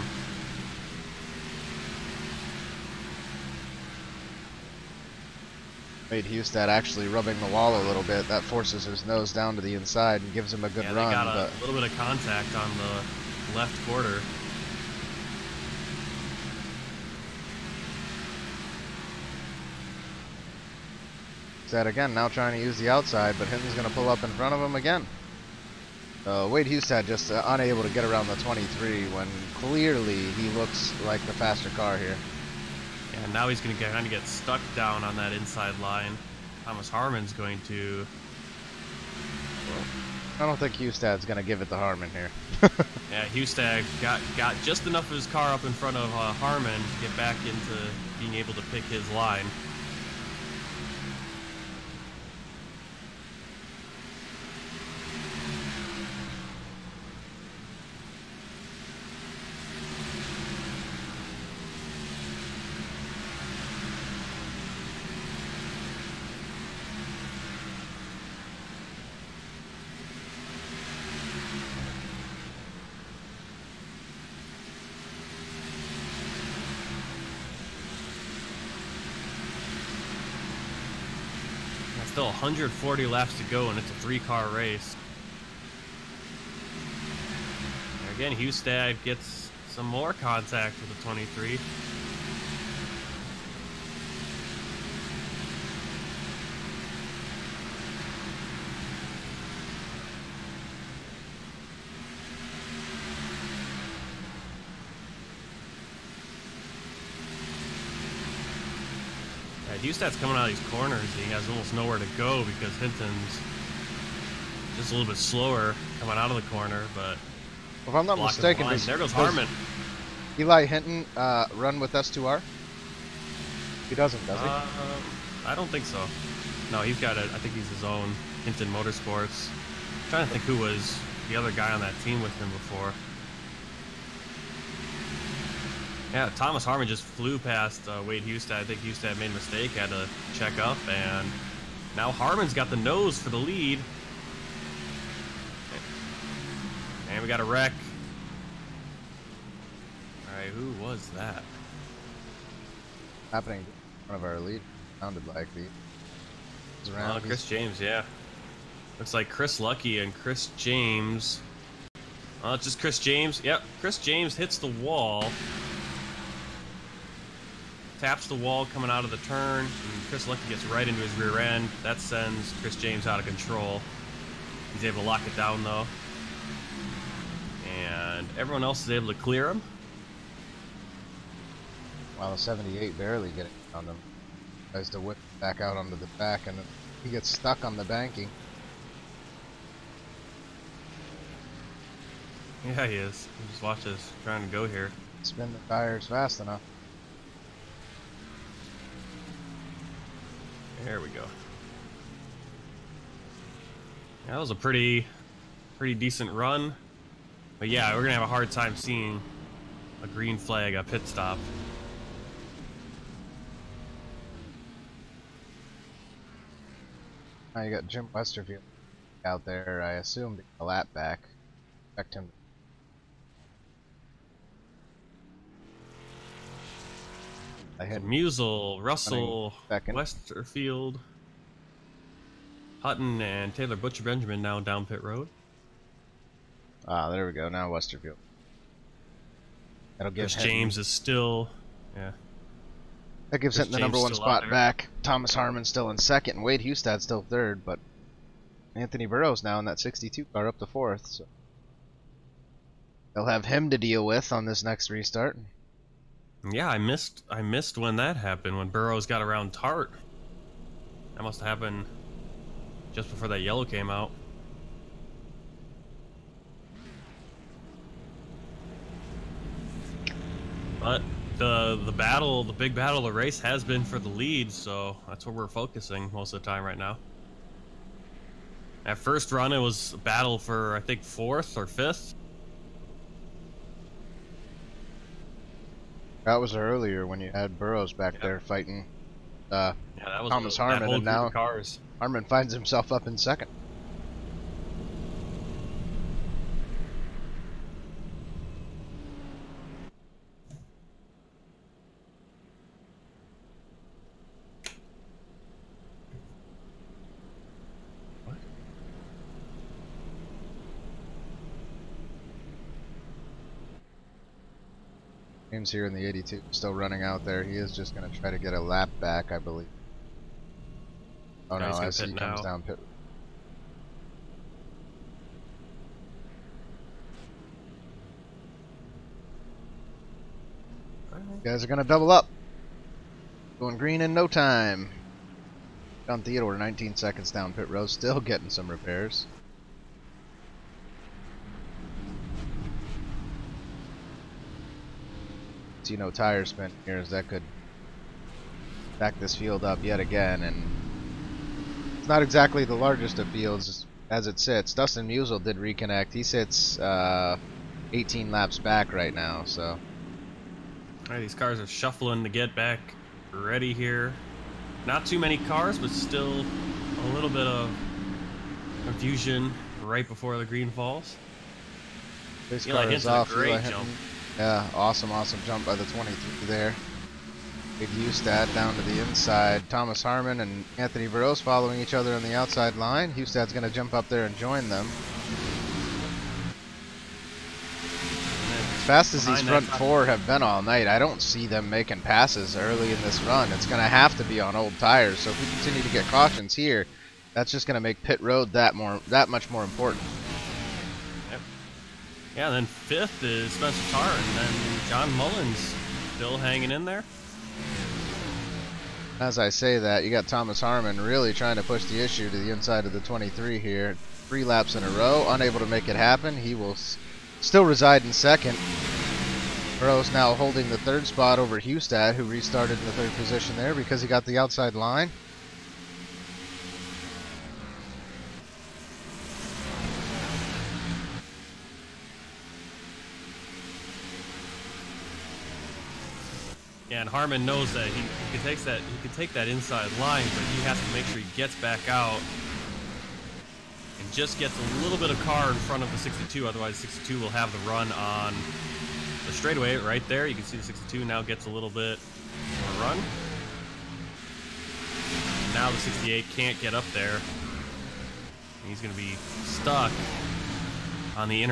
Wade Hustad actually rubbing the wall a little bit. That forces his nose down to the inside and gives him a good run. They got a little bit of contact on the left quarter. Hustad again now trying to use the outside, but Hinton's going to pull up in front of him again. Wade Hustad just unable to get around the 23 when clearly he looks like the faster car here. And now he's going to kind of get stuck down on that inside line. Thomas Harmon's going to... I don't think Hustad's gonna give it to Harmon here. Yeah, Hustad got just enough of his car up in front of Harmon to get back into being able to pick his line. Still 140 laps to go, and it's a 3-car race. And again, Hustad gets some more contact with the 23. Hustad's coming out of these corners. He has almost nowhere to go because Hinton's just a little bit slower coming out of the corner. But if I'm not mistaken, there goes Harmon. Eli Hinton run with S2R? He doesn't, does he? I don't think so. No, he's got it. I think he's his own Hinton Motorsports. I'm trying to think who was the other guy on that team with him before. Yeah, Thomas Harmon just flew past Wade Hustad. I think Hustad made a mistake, had to check up, and now Harmon's got the nose for the lead. And we got a wreck. Alright, who was that? Happening in front of our lead. Sounded like the... Chris James, yeah. Looks like Chris Lucky and Chris James. It's just Chris James. Yep, Chris James hits the wall. Taps the wall coming out of the turn, and Chris Lucky gets right into his rear end. That sends Chris James out of control. He's able to lock it down, though. And everyone else is able to clear him. While the 78 barely getting on them. Tries to whip back out onto the back, and he gets stuck on the banking. Yeah, he is. Just watch this, trying to go here. Spin the tires fast enough. There we go. Yeah, that was a pretty decent run. But yeah, we're gonna have a hard time seeing a green flag, a pit stop. Now you got Jim Westerfield out there. I assumed a lap back. Expect him. I had Musel, Russell, Westerfield, Hutton, and Taylor Butcher Benjamin now down pit road. Ah, there we go. Now Westerfield. That'll give Chris James is still, yeah. That gives Hinton the #1 spot back. Thomas Harmon still in second, and Wade Hustad still third, but Anthony Burrows now in that 62 car up to fourth. So they'll have him to deal with on this next restart. Yeah, I missed when that happened, when Burrows got around Tart. That must have happened just before that yellow came out. But the big battle of the race has been for the lead, so that's where we're focusing most of the time right now. At first run, it was a battle for, I think, 4th or 5th. That was earlier when you had Burrows back there fighting that was Thomas Harmon, and now cars. Harmon finds himself up in second. James here in the 82, still running out there. He is just going to try to get a lap back, I believe. Oh no, I see he comes down pit. You guys are going to double up. Going green in no time. John Theodore, 19 seconds down pit road, still getting some repairs. see no tire spin here, as that could back this field up yet again. And it's not exactly the largest of fields as it sits. Dustin Musial did reconnect. He sits 18 laps back right now. So, all right, these cars are shuffling to get back ready here. Not too many cars, but still a little bit of confusion right before the green falls. This car is off. Great jump. Yeah, awesome jump by the 23 there. Big Hustad down to the inside. Thomas Harmon and Anthony Burrows following each other on the outside line. Hustad's going to jump up there and join them. As fast as these front four have been all night, I don't see them making passes early in this run. It's going to have to be on old tires. So if we continue to get cautions here, that's just going to make pit road that much more important. Yeah, and then 5th is Spencer Tarr, and then John Mullins still hanging in there. As I say that, you got Thomas Harmon really trying to push the issue to the inside of the 23 here. 3 laps in a row, unable to make it happen. He will still reside in 2nd. Burrows now holding the 3rd spot over Hustad, who restarted in the 3rd position there because he got the outside line. Yeah, and Harmon knows that he can take that inside line, but he has to make sure he gets back out and just gets a little bit of car in front of the 62. Otherwise, 62 will have the run on the straightaway right there. You can see the 62 now gets a little bit more run. And now the 68 can't get up there. He's going to be stuck on the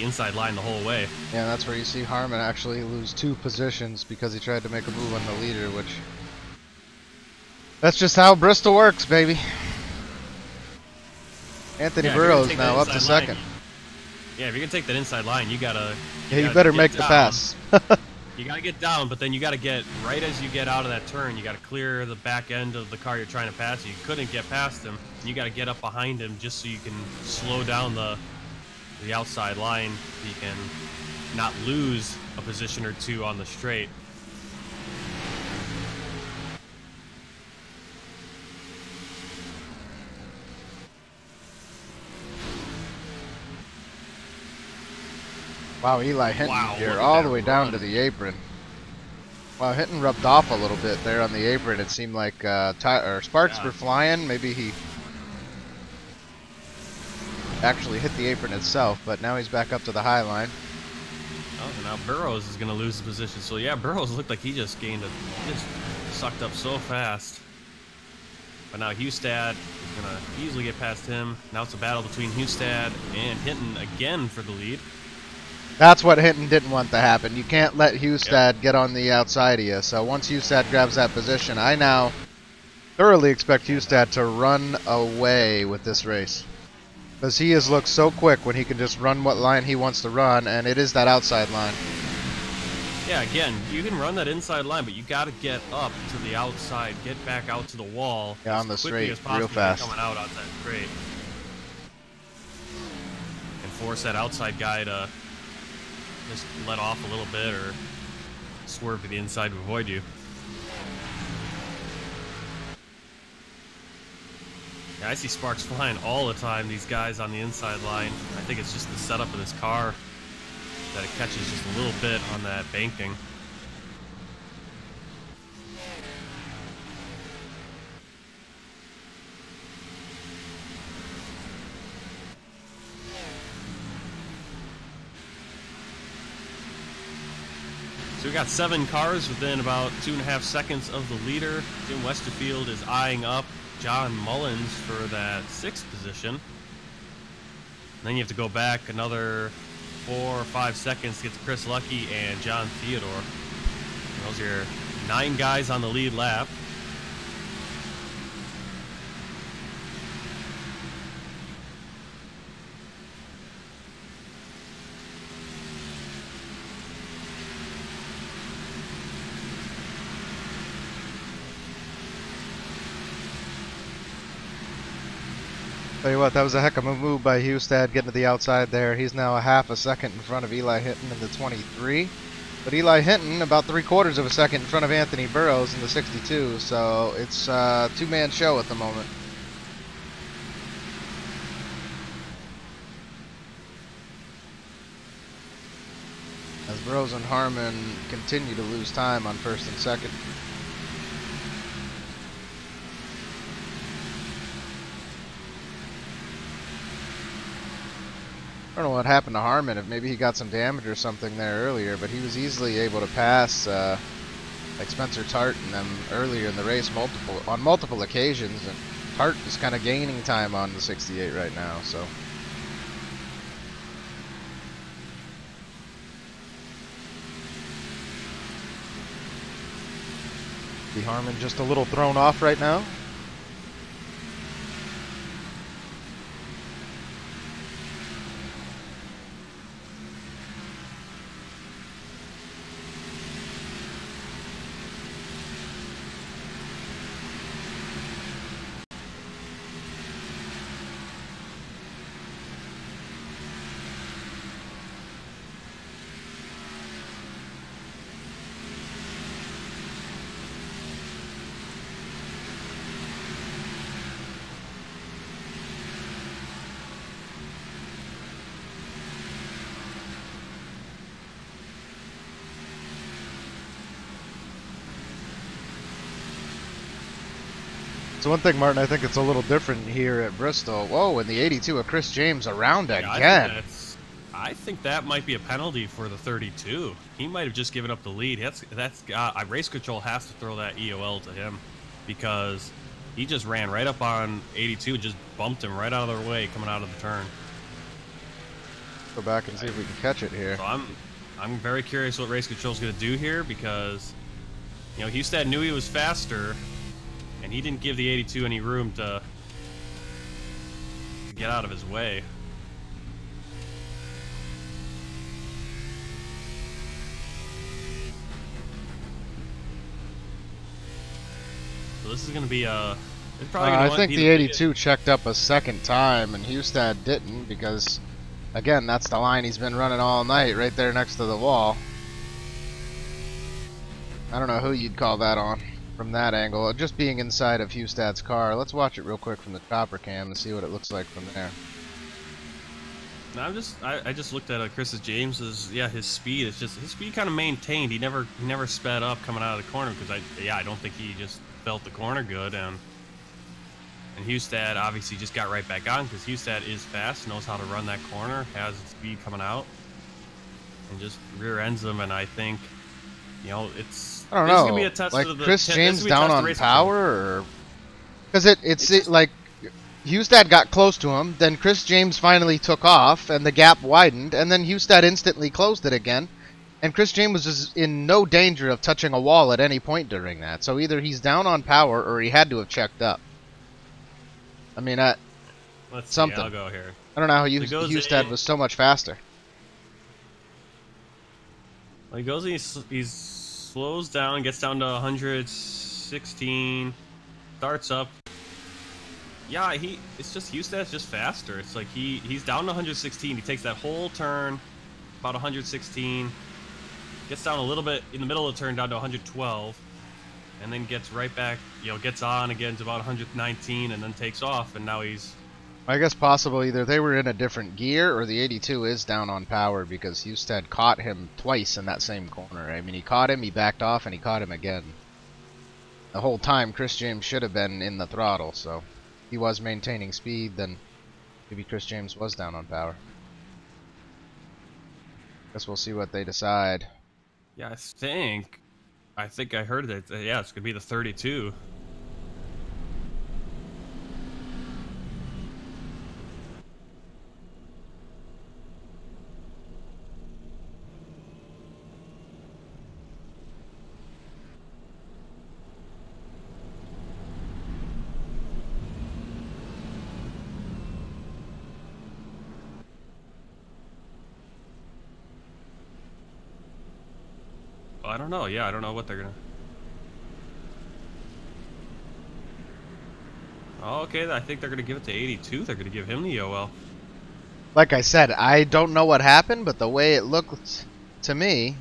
inside line the whole way. Yeah, that's where you see Harmon actually lose 2 positions because he tried to make a move on the leader, which... that's just how Bristol works, baby. Anthony Burrows now up to 2nd. Yeah, if you're going to take that inside line, you gotta... you better make the pass. You gotta get down, but then you gotta get, right as you get out of that turn, you gotta clear the back end of the car you're trying to pass. You couldn't get past him, and you gotta get up behind him just so you can slow down the outside line, so you can not lose a position or 2 on the straight. Wow, Eli Hinton here, all the way down to the apron. Wow, Hinton rubbed off a little bit there on the apron. It seemed like sparks were flying. Maybe he actually hit the apron itself, but now he's back up to the high line. Oh, and now Burrows is going to lose the position. So yeah, Burrows looked like he just just sucked up so fast. But now Hustad is going to easily get past him. Now it's a battle between Hustad and Hinton again for the lead. That's what Hinton didn't want to happen. You can't let Hustad get on the outside of you. So once Hustad grabs that position, I now thoroughly expect Hustad to run away with this race. Because he has looked so quick when he can just run what line he wants to run, and it is that outside line. Yeah, again, you can run that inside line, but you got to get up to the outside, get back out to the wall. Yeah, on the straight, real fast. Coming out on that straight. And force that outside guy to just let off a little bit or swerve to the inside to avoid you. Yeah, I see sparks flying all the time, these guys on the inside line. I think it's just the setup of this car that it catches just a little bit on that banking. So we got 7 cars within about 2.5 seconds of the leader. Jim Westerfield is eyeing up John Mullins for that 6th position. And then you have to go back another 4 or 5 seconds to get to Chris Lucky and John Theodore. And those are your 9 guys on the lead lap. Tell you what, that was a heck of a move by Hustad getting to the outside there. He's now a half a second in front of Eli Hinton in the 23. But Eli Hinton about 3/4 of a second in front of Anthony Burrows in the 62, so it's a two-man show at the moment. As Burrows and Harmon continue to lose time on first and second. I don't know what happened to Harmon, if maybe he got some damage or something there earlier, but he was easily able to pass like Spencer Tart and them earlier in the race on multiple occasions, and Tart is kind of gaining time on the 68 right now, so. The Harmon just a little thrown off right now. So one thing, Martin, I think it's a little different here at Bristol. Whoa, in the 82 of Chris James around again. I think that might be a penalty for the 32. He might have just given up the lead. Race Control has to throw that EOL to him because he just ran right up on 82 and just bumped him right out of their way coming out of the turn. Go back and see if we can catch it here. So I'm very curious what Race Control's going to do here because, you know, Hustad knew he was faster. And he didn't give the 82 any room to get out of his way. So this is going to be a... I think the 82 checked up a second time, and Hustad didn't because, again, that's the line he's been running all night, right there next to the wall. I don't know who you'd call that on. From that angle, just being inside of Hustad's car. Let's watch it real quick from the chopper cam and see what it looks like from there. No, I just looked at Chris James's his speed. It's just his speed kind of maintained. He never sped up coming out of the corner because I don't think he just felt the corner good and Hustad obviously just got right back on because Hustad is fast, knows how to run that corner, has speed coming out, and just rear ends them. And I think, you know, I don't know. Gonna be a test like of the, Chris James down on power, or because it's like Hustad got close to him, then Chris James finally took off, and the gap widened, and then Hustad instantly closed it again, and Chris James was just in no danger of touching a wall at any point during that. So either he's down on power, or he had to have checked up. I mean, something. I'll go here. I don't know how Hustad was so much faster. Well, he goes. He's slows down, gets down to 116, starts up. Yeah, it's just Hustad's just faster. It's like he's down to 116. He takes that whole turn, about 116, gets down a little bit in the middle of the turn down to 112, and then gets right back, you know, gets on again to about 119, and then takes off. And now he's. I guess possible either they were in a different gear or the 82 is down on power because Hustad caught him twice in that same corner. I mean, he caught him, he backed off, and he caught him again. The whole time, Chris James should have been in the throttle, so if he was maintaining speed, then maybe Chris James was down on power. Guess we'll see what they decide. Yeah, I think I heard that, yeah, it's going to be the 32. I don't know. Yeah, I don't know what they're gonna. Oh, okay, I think they're gonna give it to 82. They're gonna give him the OL. Like I said, I don't know what happened, but the way it looked to me,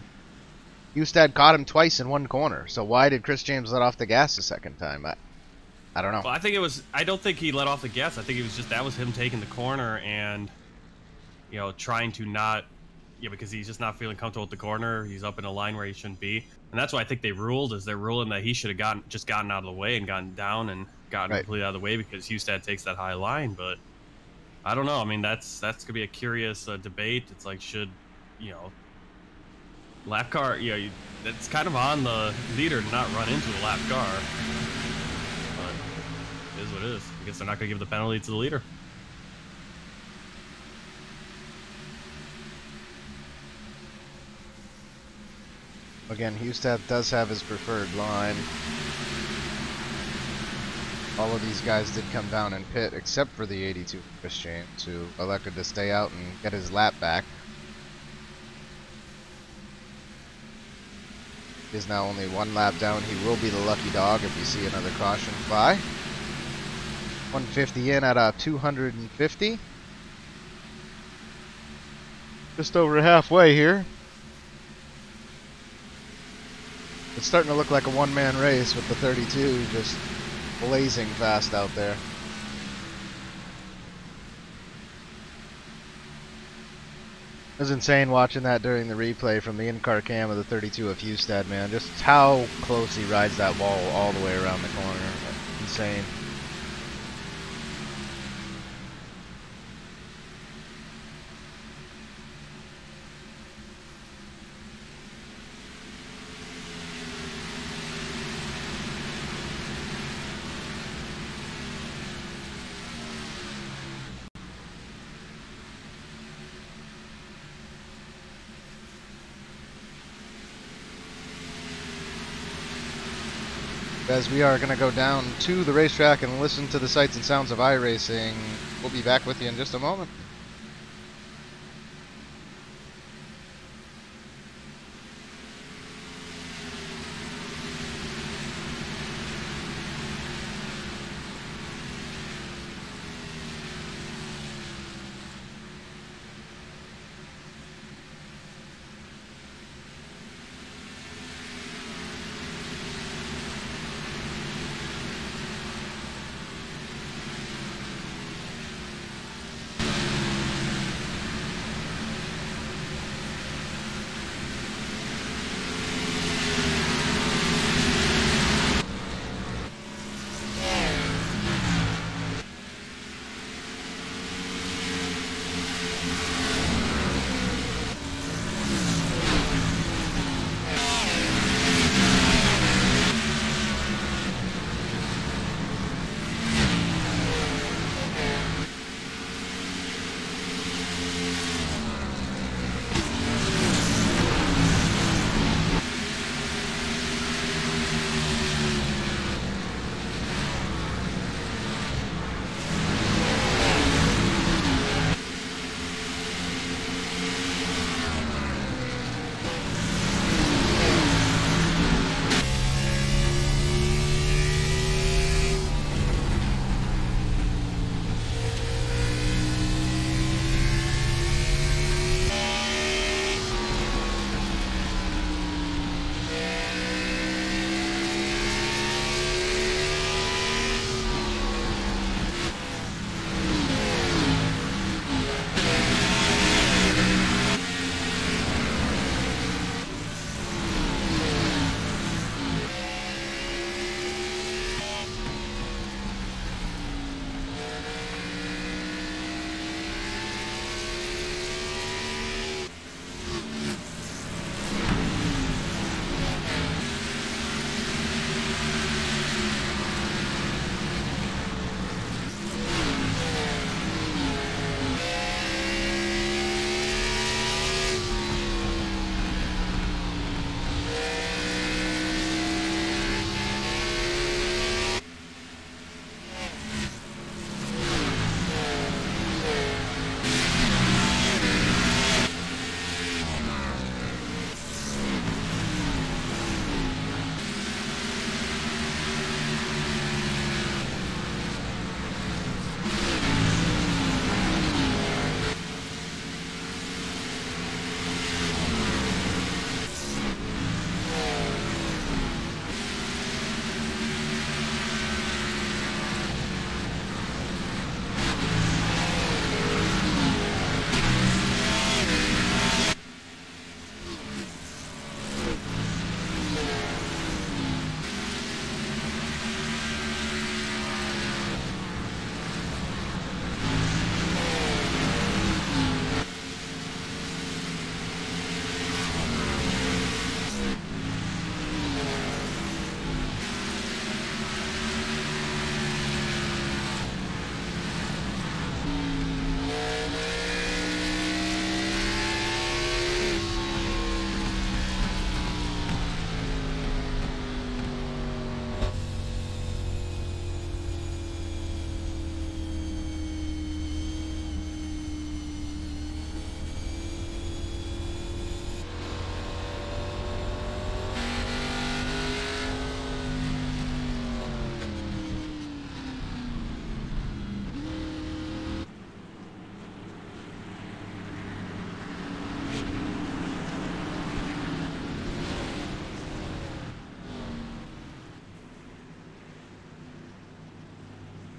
Hustad caught him twice in one corner. So why did Chris James let off the gas the second time? I don't know. Well, I think it was. I don't think he let off the gas. I think it was just that was him taking the corner and, you know, trying to not, yeah, because he's just not feeling comfortable with the corner. He's up in a line where he shouldn't be, and that's why I think they ruled. Is they're ruling that he should have gotten out of the way and gotten down and gotten completely out of the way because Hustad takes that high line. But I don't know. I mean, that's gonna be a curious debate. It's like, should, you know, lap car, you know, it's kind of on the leader to not run into a lap car. But it is what it is. I guess they're not gonna give the penalty to the leader. Again, Hustad does have his preferred line. All of these guys did come down and pit, except for the 82 Chris James, who elected to stay out and get his lap back. He is now only one lap down. He will be the lucky dog if we see another caution fly. 150 in at 250. Just over halfway here. It's starting to look like a one-man race with the 32 just blazing fast out there. It was insane watching that during the replay from the in-car cam of the 32 of Hustad, man. Just how close he rides that wall all the way around the corner. Insane. As we are going to go down to the racetrack and listen to the sights and sounds of iRacing. We'll be back with you in just a moment.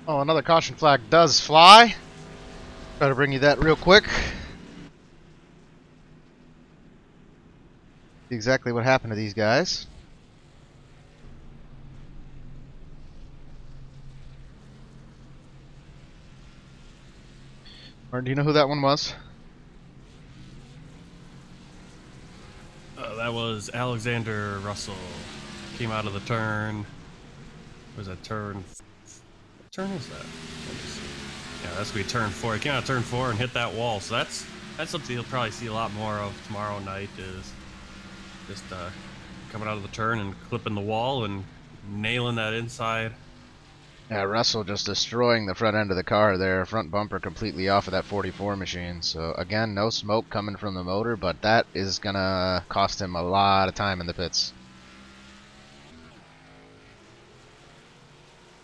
Oh, another caution flag does fly. Better bring you that real quick. See exactly what happened to these guys. Martin, do you know who that one was? That was Alexander Russell. Came out of the turn. Was that turn? What turn is that? Yeah, that's gonna be turn 4. He came out of turn 4 and hit that wall. So that's something you'll probably see a lot more of tomorrow night. Is just coming out of the turn and clipping the wall and nailing that inside. Yeah, Russell just destroying the front end of the car there. Front bumper completely off of that 44 machine. So again, no smoke coming from the motor, but that is gonna cost him a lot of time in the pits.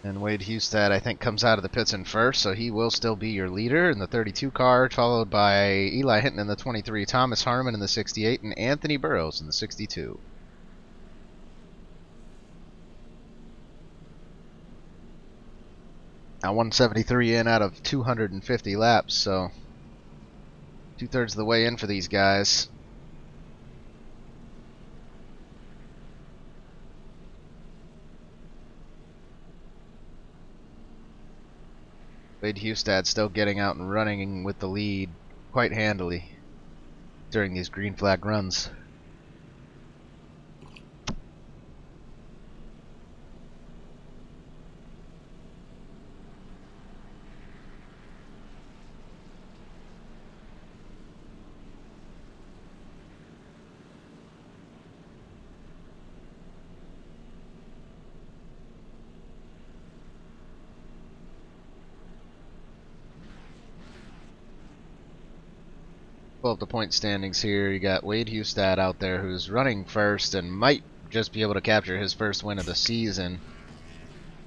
And Wade Hustad, I think, comes out of the pits in first, so he will still be your leader in the 32 car, followed by Eli Hinton in the 23, Thomas Harmon in the 68, and Anthony Burrows in the 62. Now 173 in out of 250 laps, so 2/3 of the way in for these guys. Wade Hustad still getting out and running with the lead quite handily during these green flag runs. Pull up the point standings here. You got Wade Hustad out there who's running first and might just be able to capture his first win of the season.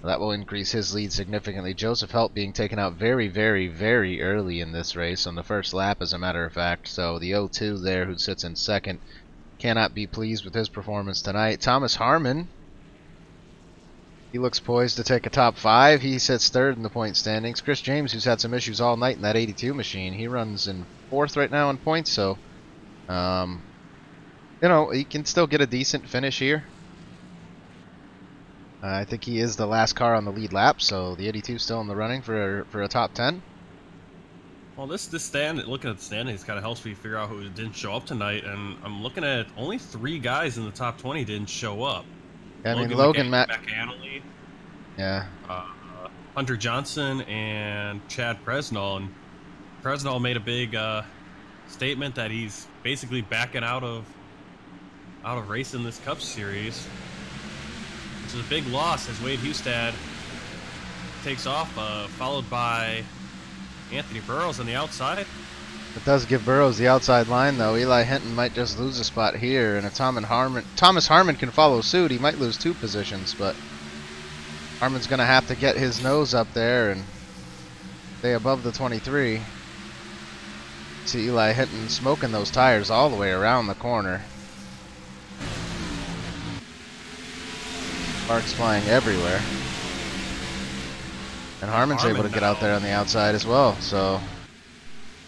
That will increase his lead significantly. Joseph Helt being taken out very, very, very early in this race on the first lap, as a matter of fact. So the 0-2 there, who sits in second, cannot be pleased with his performance tonight. Thomas Harmon, he looks poised to take a top 5. He sits third in the point standings. Chris James, who's had some issues all night in that 82 machine, he runs in 4th right now in points, so you know, he can still get a decent finish here. I think he is the last car on the lead lap, so the 82 is still in the running for a top 10. Well, this stand, looking at the standings, kind of helps me figure out who didn't show up tonight, and I'm looking at only 3 guys in the top 20 didn't show up. I mean, Logan McAnally, yeah, Hunter Johnson, and Chad Presnell. And Presnell made a big statement that he's basically backing out of racing this Cup Series, which is a big loss as Wade Hustad takes off, followed by Anthony Burrows on the outside. It does give Burrows the outside line, though. Eli Hinton might just lose a spot here, and if Thomas Harmon can follow suit, he might lose 2 positions, but Harmon's going to have to get his nose up there and stay above the 23. See Eli Hinton smoking those tires all the way around the corner. Sparks flying everywhere. And Harmon's able to get out there on the outside as well, so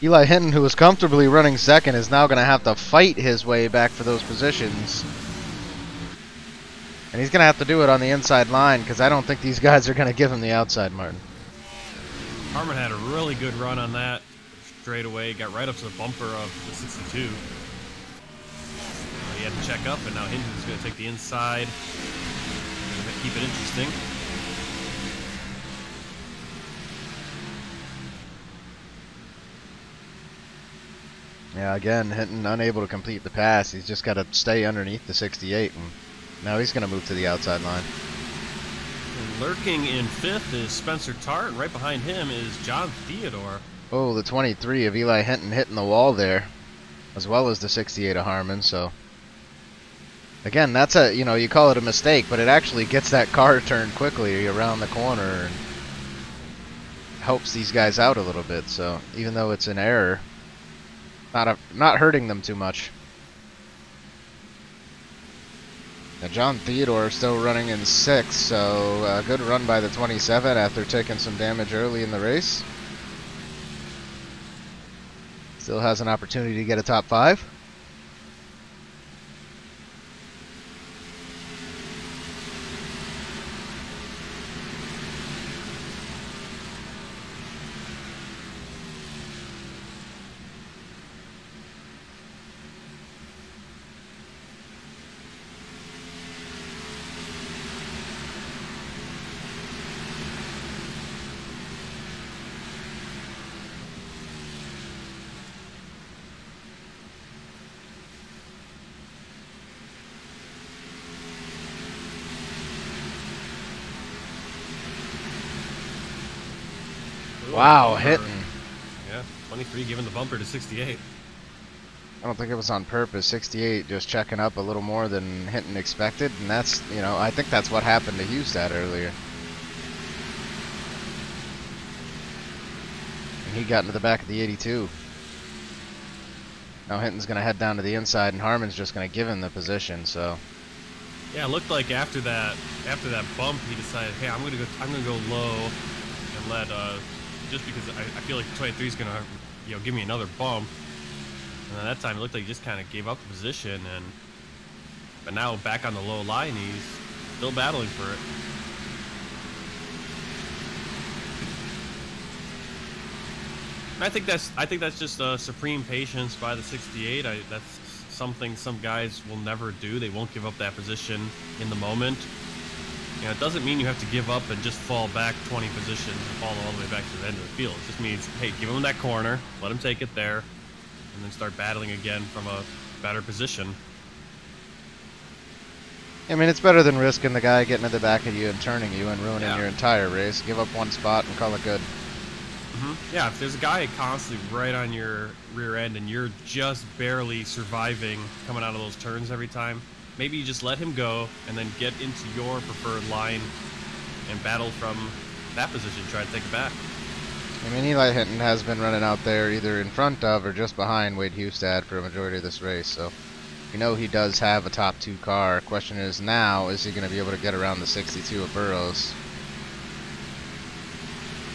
Eli Hinton, who was comfortably running second, is now going to have to fight his way back for those positions. And he's going to have to do it on the inside line, because I don't think these guys are going to give him the outside, Martin. Harmon had a really good run on that straight away, got right up to the bumper of the 62. He had to check up, and now Hinton's going to take the inside. Going to keep it interesting. Yeah, again, Hinton unable to complete the pass. He's just got to stay underneath the 68, and now he's going to move to the outside line. And lurking in 5th is Spencer Tart, and right behind him is John Theodore. Oh, the 23 of Eli Hinton hitting the wall there, as well as the 68 of Harmon. So again, that's a, you know, you call it a mistake, but it actually gets that car turned quickly around the corner and helps these guys out a little bit. So even though it's an error, not hurting them too much. Now John Theodore still running in 6th, so a good run by the 27 after taking some damage early in the race. Still has an opportunity to get a top 5. Wow, hitting. Yeah, 23 giving the bumper to 68. I don't think it was on purpose. 68 just checking up a little more than Hinton expected, and that's, you know, I think that's what happened to Hustad earlier. And he got into the back of the 82. Now Hinton's going to head down to the inside, and Harmon's just going to give him the position, so. Yeah, it looked like after that bump, he decided, hey, I'm gonna go low and let just because I feel like 23 is gonna, you know, give me another bump. And then that time it looked like he just kind of gave up the position, but now back on the low line, he's still battling for it. And I think that's just supreme patience by the 68. That's something some guys will never do. They won't give up that position in the moment. You know, it doesn't mean you have to give up and just fall back 20 positions and fall all the way back to the end of the field. It just means, hey, give him that corner, let him take it there, and then start battling again from a better position. I mean, it's better than risking the guy getting at the back of you and turning you and ruining your entire race. Give up one spot and call it good. Yeah, if there's a guy constantly right on your rear end and you're just barely surviving coming out of those turns every time, maybe you just let him go and then get into your preferred line and battle from that position, try to take it back. I mean, Eli Hinton has been running out there either in front of or just behind Wade Hustad for a majority of this race, so we know he does have a top 2 car. Question is now, is he going to be able to get around the 62 of Burroughs?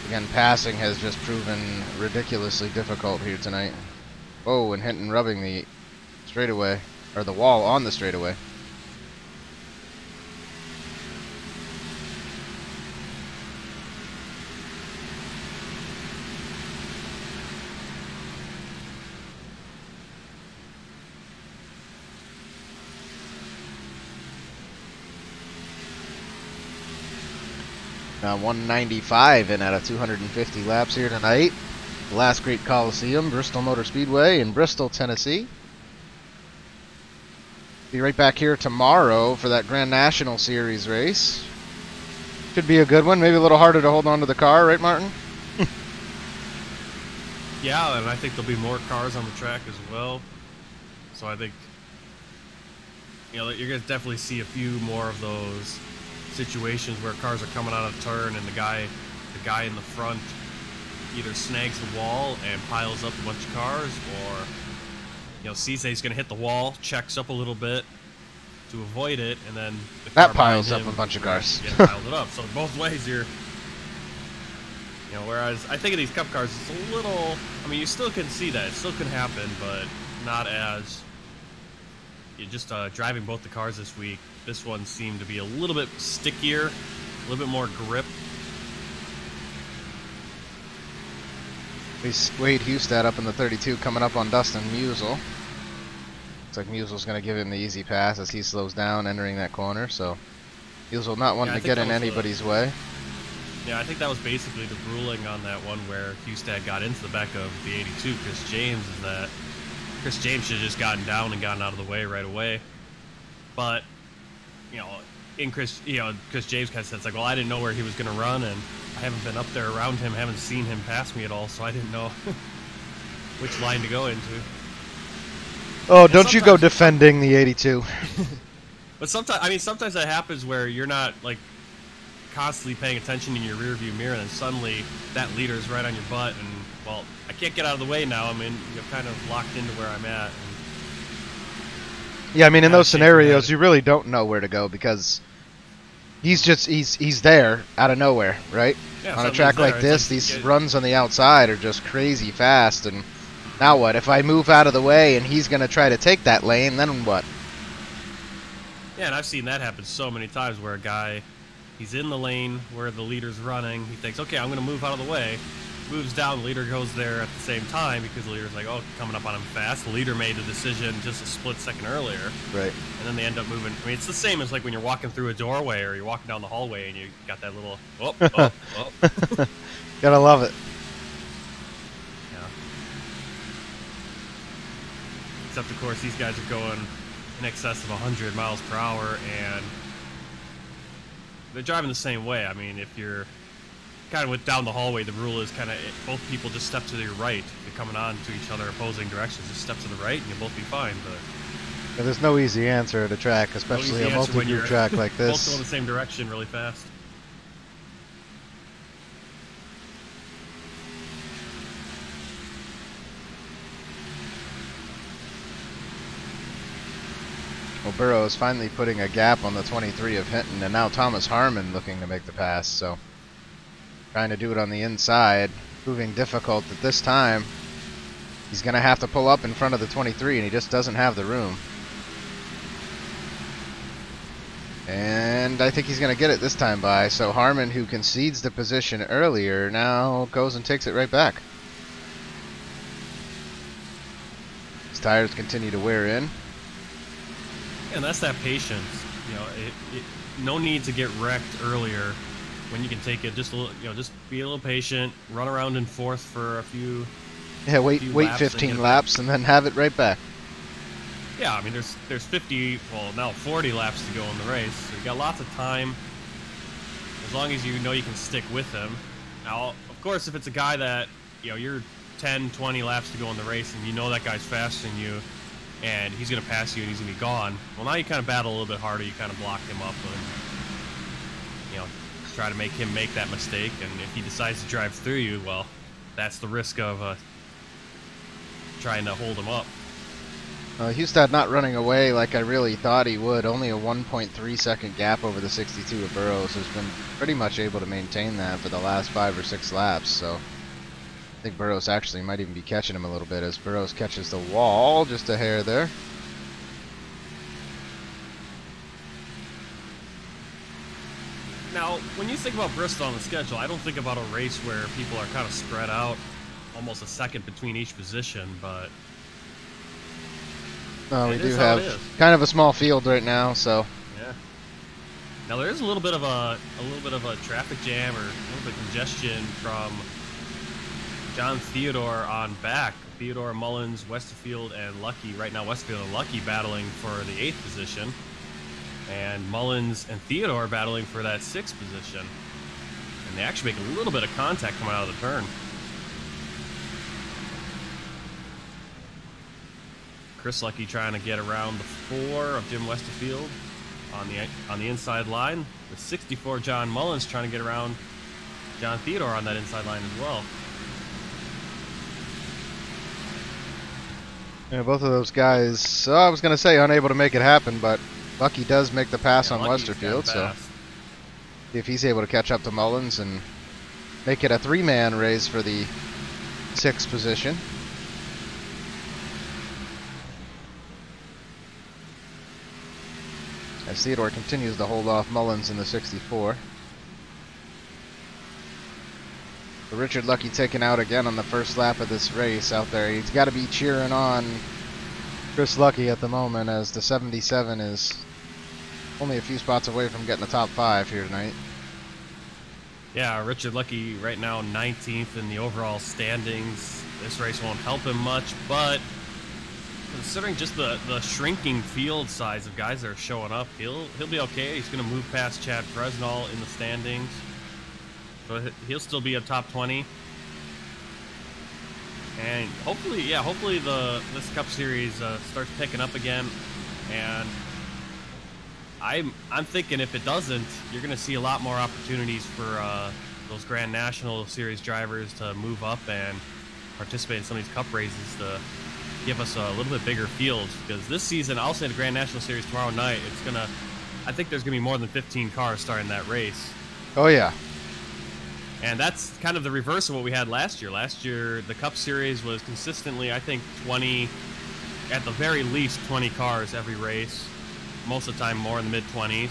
Again, passing has just proven ridiculously difficult here tonight. Oh, and Hinton rubbing the straightaway, or the wall on the straightaway. Now 195 in out of 250 laps here tonight. The last great Coliseum, Bristol Motor Speedway in Bristol, Tennessee. Be right back here tomorrow for that Grand National Series race. Should be a good one. Maybe a little harder to hold on to the car, right, Martin? Yeah, and I think there'll be more cars on the track as well. So I think, you know, you're going to definitely see a few more of those situations where cars are coming out of turn and the guy in the front either snags the wall and piles up a bunch of cars, or, you know, sees that he's going to hit the wall, checks up a little bit to avoid it, and then the that piles up a bunch of cars. Yeah, piled it up. So both ways you're, you know, whereas I think of these Cup cars, it's a little, I mean, you still can see that, it still can happen, but not as, you're just driving both the cars this week. This one seemed to be a little bit stickier, a little bit more grip. Wade Hustad up in the 32 coming up on Dustin Musial. Looks like Musial's going to give him the easy pass as he slows down entering that corner, so Musial not wanting to get in anybody's way. Yeah, I think that was basically the ruling on that one where Hustad got into the back of the 82, Chris James, is that Chris James should have just gotten down and gotten out of the way right away. But, you know, Chris James kind of said, it's like, well, I didn't know where he was going to run, and I haven't been up there around him, haven't seen him pass me at all, so I didn't know which line to go into. Oh, and don't you go defending the 82. But sometimes that happens where you're not, like, constantly paying attention in your rearview mirror, and then suddenly that leader is right on your butt, and, well, I can't get out of the way now. I mean, you're kind of locked into where I'm at. And Yeah, I mean, in those scenarios, you really don't know where to go because he's there out of nowhere, right? Yeah, on a track like this, these runs on the outside are just crazy fast, and now what? If I move out of the way and he's going to try to take that lane, then what? Yeah, and I've seen that happen so many times where a guy, he's in the lane where the leader's running, he thinks, okay, I'm going to move out of the way, moves down, the leader goes there at the same time because the leader's like, oh, coming up on him fast. The leader made the decision just a split second earlier. Right. And then they end up moving. I mean, it's the same as like when you're walking through a doorway or you're walking down the hallway and you got that little, oh. Gotta love it. Yeah. Except, of course, these guys are going in excess of 100 miles per hour and they're driving the same way. I mean, if you're kind of down the hallway, the rule is kind of both people just step to your right. If you're coming on to each other opposing directions, just step to the right and you'll both be fine. But yeah, there's no easy answer at a track, especially a multi-group track like this. Both go in the same direction really fast. Well, Burrow is finally putting a gap on the 23 of Hinton, and now Thomas Harmon looking to make the pass, so trying to do it on the inside, proving difficult at this time. He's going to have to pull up in front of the 23, and he just doesn't have the room. And I think he's going to get it this time by, so Harmon, who concedes the position earlier, now goes and takes it right back. His tires continue to wear in. And that's that patience. You know, no need to get wrecked earlier when you can take it just a little, you know, just be a little patient, run around in fourth for a few. Yeah, wait 15 laps and then have it right back. Yeah, I mean, there's 50, well, now 40 laps to go in the race, so you got lots of time. As long as you know you can stick with him. Now, of course, if it's a guy that, you know, you're 10, 20 laps to go in the race and you know that guy's faster than you, and he's going to pass you and he's going to be gone, well, now you kind of battle a little bit harder. You kind of block him up and, you know, try to make him make that mistake. And if he decides to drive through you, well, that's the risk of trying to hold him up. Hustad not running away like I really thought he would. Only a 1.3 second gap over the 62 of Burrows. Has been pretty much able to maintain that for the last 5 or 6 laps, so I think Burrows actually might even be catching him a little bit as Burrows catches the wall just a hair there. Now, when you think about Bristol on the schedule, I don't think about a race where people are kind of spread out, almost a second between each position, but no, we do have kind of a small field right now, so yeah. Now there is a little bit of a traffic jam or a little bit of congestion from John Theodore on back. Theodore, Mullins, Westerfield, and Lucky. Right now, Westerfield and Lucky battling for the 8th position, and Mullins and Theodore battling for that 6th position. And they actually make a little bit of contact coming out of the turn. Chris Lucky trying to get around the 4 of Jim Westerfield on the inside line. The 64 John Mullins trying to get around John Theodore on that inside line as well. Yeah, both of those guys, I was going to say unable to make it happen, but Lucky does make the pass on Westerfield, so if he's able to catch up to Mullins and make it a 3-man race for the 6th position. As Theodore continues to hold off Mullins in the 64. So Richard Lucky taken out again on the first lap of this race out there. He's got to be cheering on Chris Lucky at the moment, as the 77 is only a few spots away from getting the top 5 here tonight. Yeah, Richard Lucky right now 19th in the overall standings. This race won't help him much, but considering just the shrinking field size of guys that are showing up, he'll be okay. He's going to move past Chad Fresnel in the standings, so he'll still be a top 20. And hopefully this Cup Series starts picking up again. And I'm thinking if it doesn't, you're going to see a lot more opportunities for those Grand National Series drivers to move up and participate in some of these Cup races to give us a little bit bigger field, because this season, I'll say the Grand National Series tomorrow night, I think there's going to be more than 15 cars starting that race. Oh, yeah. And that's kind of the reverse of what we had last year. Last year, the Cup Series was consistently, I think, 20, at the very least 20 cars every race. Most of the time more in the mid-20s.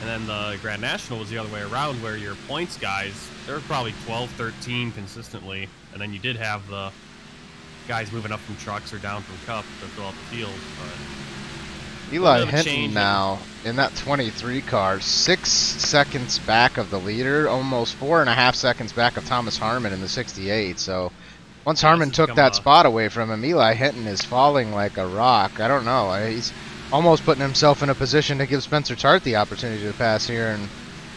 And then the Grand National was the other way around, where your points guys, there were probably 12, 13 consistently. And then you did have the guys moving up from trucks or down from Cup to fill out the field. But Eli Hinton now in that 23 car, 6 seconds back of the leader, almost 4.5 seconds back of Thomas Harmon in the 68. So once Harmon took that spot away from him, Eli Hinton is falling like a rock. I don't know. He's almost putting himself in a position to give Spencer Tart the opportunity to pass here in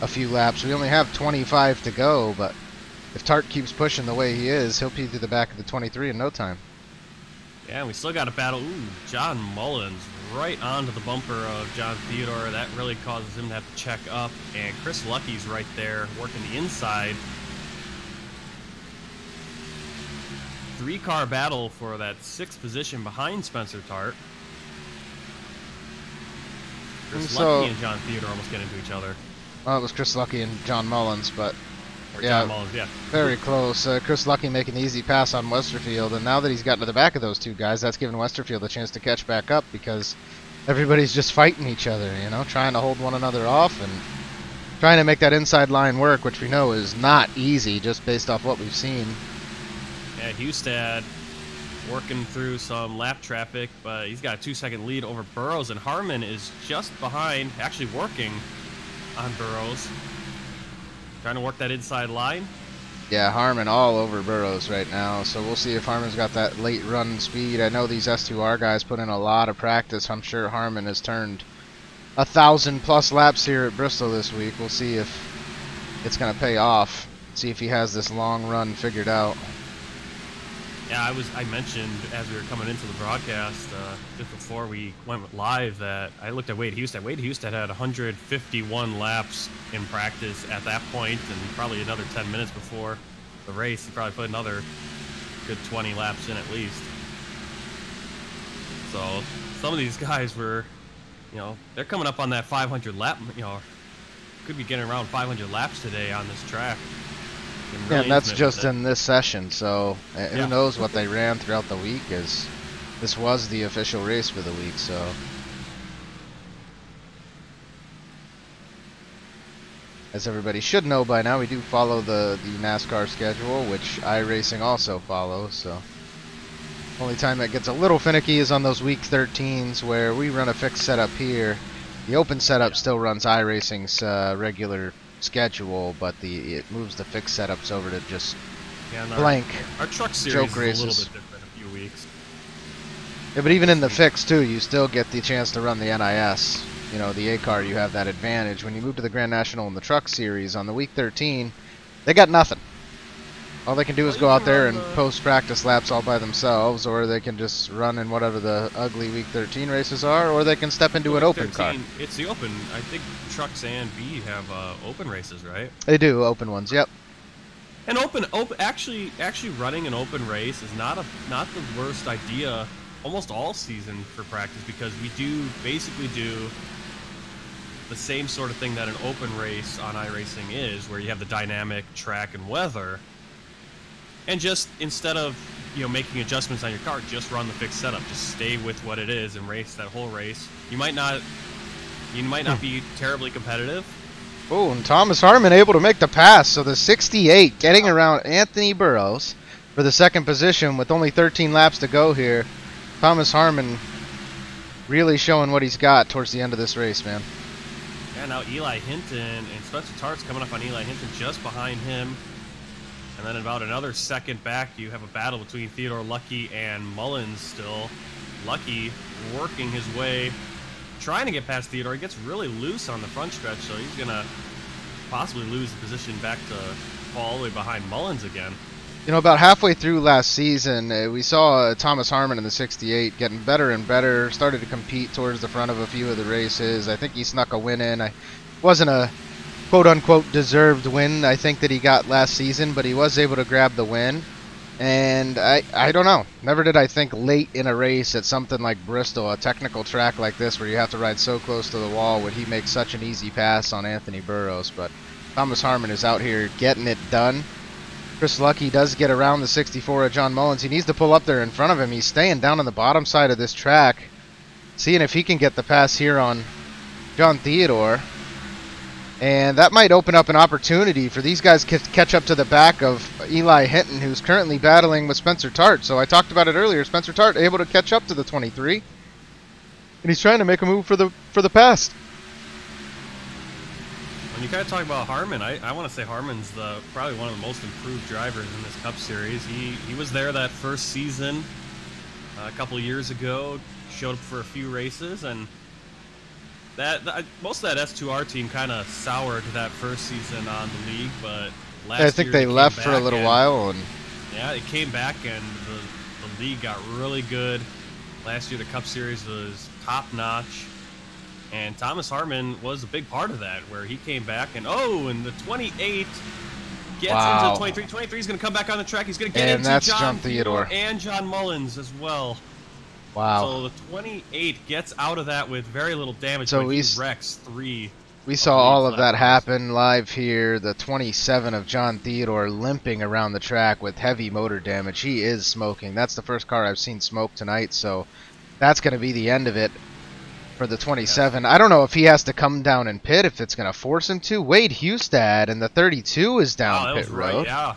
a few laps. We only have 25 to go, but if Tart keeps pushing the way he is, he'll be to the back of the 23 in no time. Yeah, we still got a battle. Ooh, John Mullins right onto the bumper of John Theodore. That really causes him to have to check up. And Chris Lucky's right there working the inside. 3-car battle for that 6th position behind Spencer Tart. Chris Lucky and John Theodore almost get into each other. Well, it was Chris Lucky and John Mullins, but John Mullins, yeah. Very close. Chris Lucky making the easy pass on Westerfield, and now that he's gotten to the back of those two guys, that's given Westerfield a chance to catch back up, because everybody's just fighting each other, you know, trying to hold one another off and trying to make that inside line work, which we know is not easy just based off what we've seen. Yeah, Hustad working through some lap traffic, but he's got a 2-second lead over Burrows, and Harmon is just behind, actually working on Burrows. Trying to work that inside line. Yeah, Harmon all over Burrows right now, so we'll see if Harmon's got that late run speed. I know these S2R guys put in a lot of practice. I'm sure Harmon has turned 1,000+ laps here at Bristol this week. We'll see if it's going to pay off. See if he has this long run figured out. Yeah, I mentioned as we were coming into the broadcast just before we went live that I looked at Wade Hustad. Wade Hustad had 151 laps in practice at that point, and probably another 10 minutes before the race. He probably put another good 20 laps in at least. So some of these guys were, you know, they're coming up on that 500 lap, you know, could be getting around 500 laps today on this track. Really, yeah, and that's just in this session, so who knows what they ran throughout the week, as this was the official race for the week. So as everybody should know by now, we do follow the NASCAR schedule, which iRacing also follows. So only time that gets a little finicky is on those week 13s where we run a fixed setup here. The open setup still runs iRacing's regular schedule, but it moves the fixed setups over to just blank our truck series joke races. Is a little bit different a few weeks. Yeah, but even in the fixed too, you still get the chance to run the NIS. You know, the A car, you have that advantage. When you move to the Grand National and the truck series on the week 13, they got nothing. All they can do is go out there and post practice laps all by themselves, or they can just run in whatever the ugly week 13 races are, or they can step into an open car. It's the open. I think trucks and B have open races, right? They do, open ones. Yep. And actually running an open race is not the worst idea almost all season for practice, because we basically do the same sort of thing that an open race on iRacing is, where you have the dynamic track and weather. And just instead of, you know, making adjustments on your car, just run the fixed setup. Just stay with what it is and race that whole race. You might not be terribly competitive. Oh, and Thomas Harmon able to make the pass. So the 68 getting around Anthony Burrows for the second position with only 13 laps to go here. Thomas Harmon really showing what he's got towards the end of this race, man. Yeah, now Eli Hinton and Spencer Tart's coming up on Eli Hinton just behind him. And then about another second back, you have a battle between Theodore Lucky and Mullins still. Lucky working his way, trying to get past Theodore. He gets really loose on the front stretch, so he's going to possibly lose the position back to fall all the way behind Mullins again. You know, about halfway through last season, we saw Thomas Harmon in the 68 getting better and better, started to compete towards the front of a few of the races. I think he snuck a win in. Wasn't a quote-unquote deserved win, I think, that he got last season, but he was able to grab the win. And I don't know. Never did I think late in a race at something like Bristol, a technical track like this where you have to ride so close to the wall, would he make such an easy pass on Anthony Burrows. But Thomas Harmon is out here getting it done. Chris Lucky does get around the 64 of John Mullins. He needs to pull up there in front of him. He's staying down on the bottom side of this track, seeing if he can get the pass here on John Theodore. And that might open up an opportunity for these guys to catch up to the back of Eli Hinton, who's currently battling with Spencer Tart. So I talked about it earlier. Spencer Tart able to catch up to the 23, and he's trying to make a move for the pass. When you kind of talk about Harmon, I want to say Harmon's probably one of the most improved drivers in this Cup Series. He was there that first season a couple of years ago, showed up for a few races, and most of that S2R team kind of soured that first season on the league, but I think they left for a little while. And yeah, it came back, and the league got really good. Last year, the Cup Series was top-notch, and Thomas Harmon was a big part of that, where he came back, and the 28 gets into the 23. 23 is going to come back on the track. He's going to get into John Theodore and John Mullins as well. Wow. So the 28 gets out of that with very little damage. So he wrecks 3. We saw all of that happen live here. The 27 of John Theodore limping around the track with heavy motor damage. He is smoking. That's the first car I've seen smoke tonight, so that's going to be the end of it for the 27. Yeah. I don't know if he has to come down and pit, if it's going to force him to. Wade Hustad and the 32 is down pit road. Right,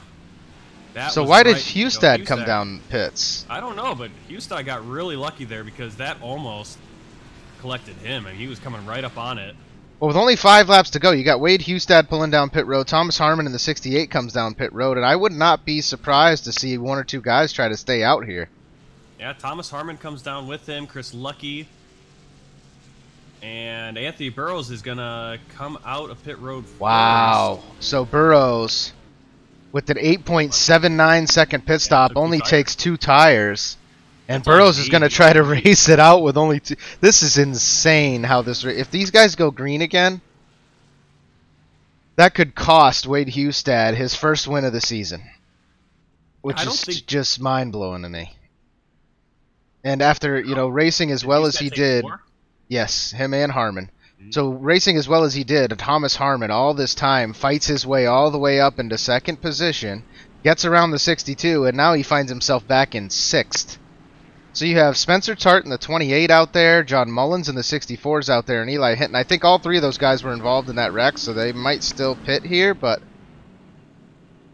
yeah. So why did Hustad come down pits? I don't know, but Hustad got really lucky there because that almost collected him, and he was coming right up on it. Well, with only 5 laps to go, you got Wade Hustad pulling down pit road. Thomas Harmon in the 68 comes down pit road, and I would not be surprised to see 1 or 2 guys try to stay out here. Yeah, Thomas Harmon comes down with him, Chris Lucky, and Anthony Burrows is going to come out of pit road first. Wow. So Burrows, with an 8.79 second pit stop, only takes 2 tires. And Burrows is going to try to race it out with only 2. This is insane how this... If these guys go green again, that could cost Wade Hustad his first win of the season. Which is just mind-blowing to me. And after, racing as well as he did... Yes, him and Harmon. So racing as well as he did, Thomas Harmon all this time fights his way all the way up into 2nd position, gets around the 62, and now he finds himself back in 6th. So you have Spencer Tart in the 28 out there, John Mullins in the 64s out there, and Eli Hinton. I think all 3 of those guys were involved in that wreck, so they might still pit here, but...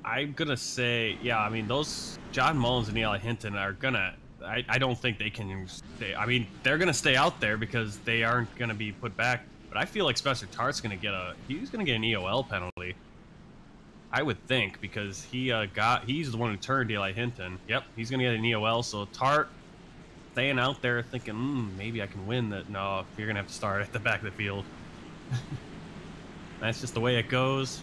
I'm going to say, yeah, I mean, those John Mullins and Eli Hinton are going to... I don't think they can stay. I mean, they're going to stay out there because they aren't going to be put back. But I feel like Spencer Tart's going to get he's going to get an EOL penalty. I would think, because he's the one who turned Eli Hinton. Yep, he's going to get an EOL. So Tart staying out there thinking, maybe I can win that. No, you're going to have to start at the back of the field. That's just the way it goes.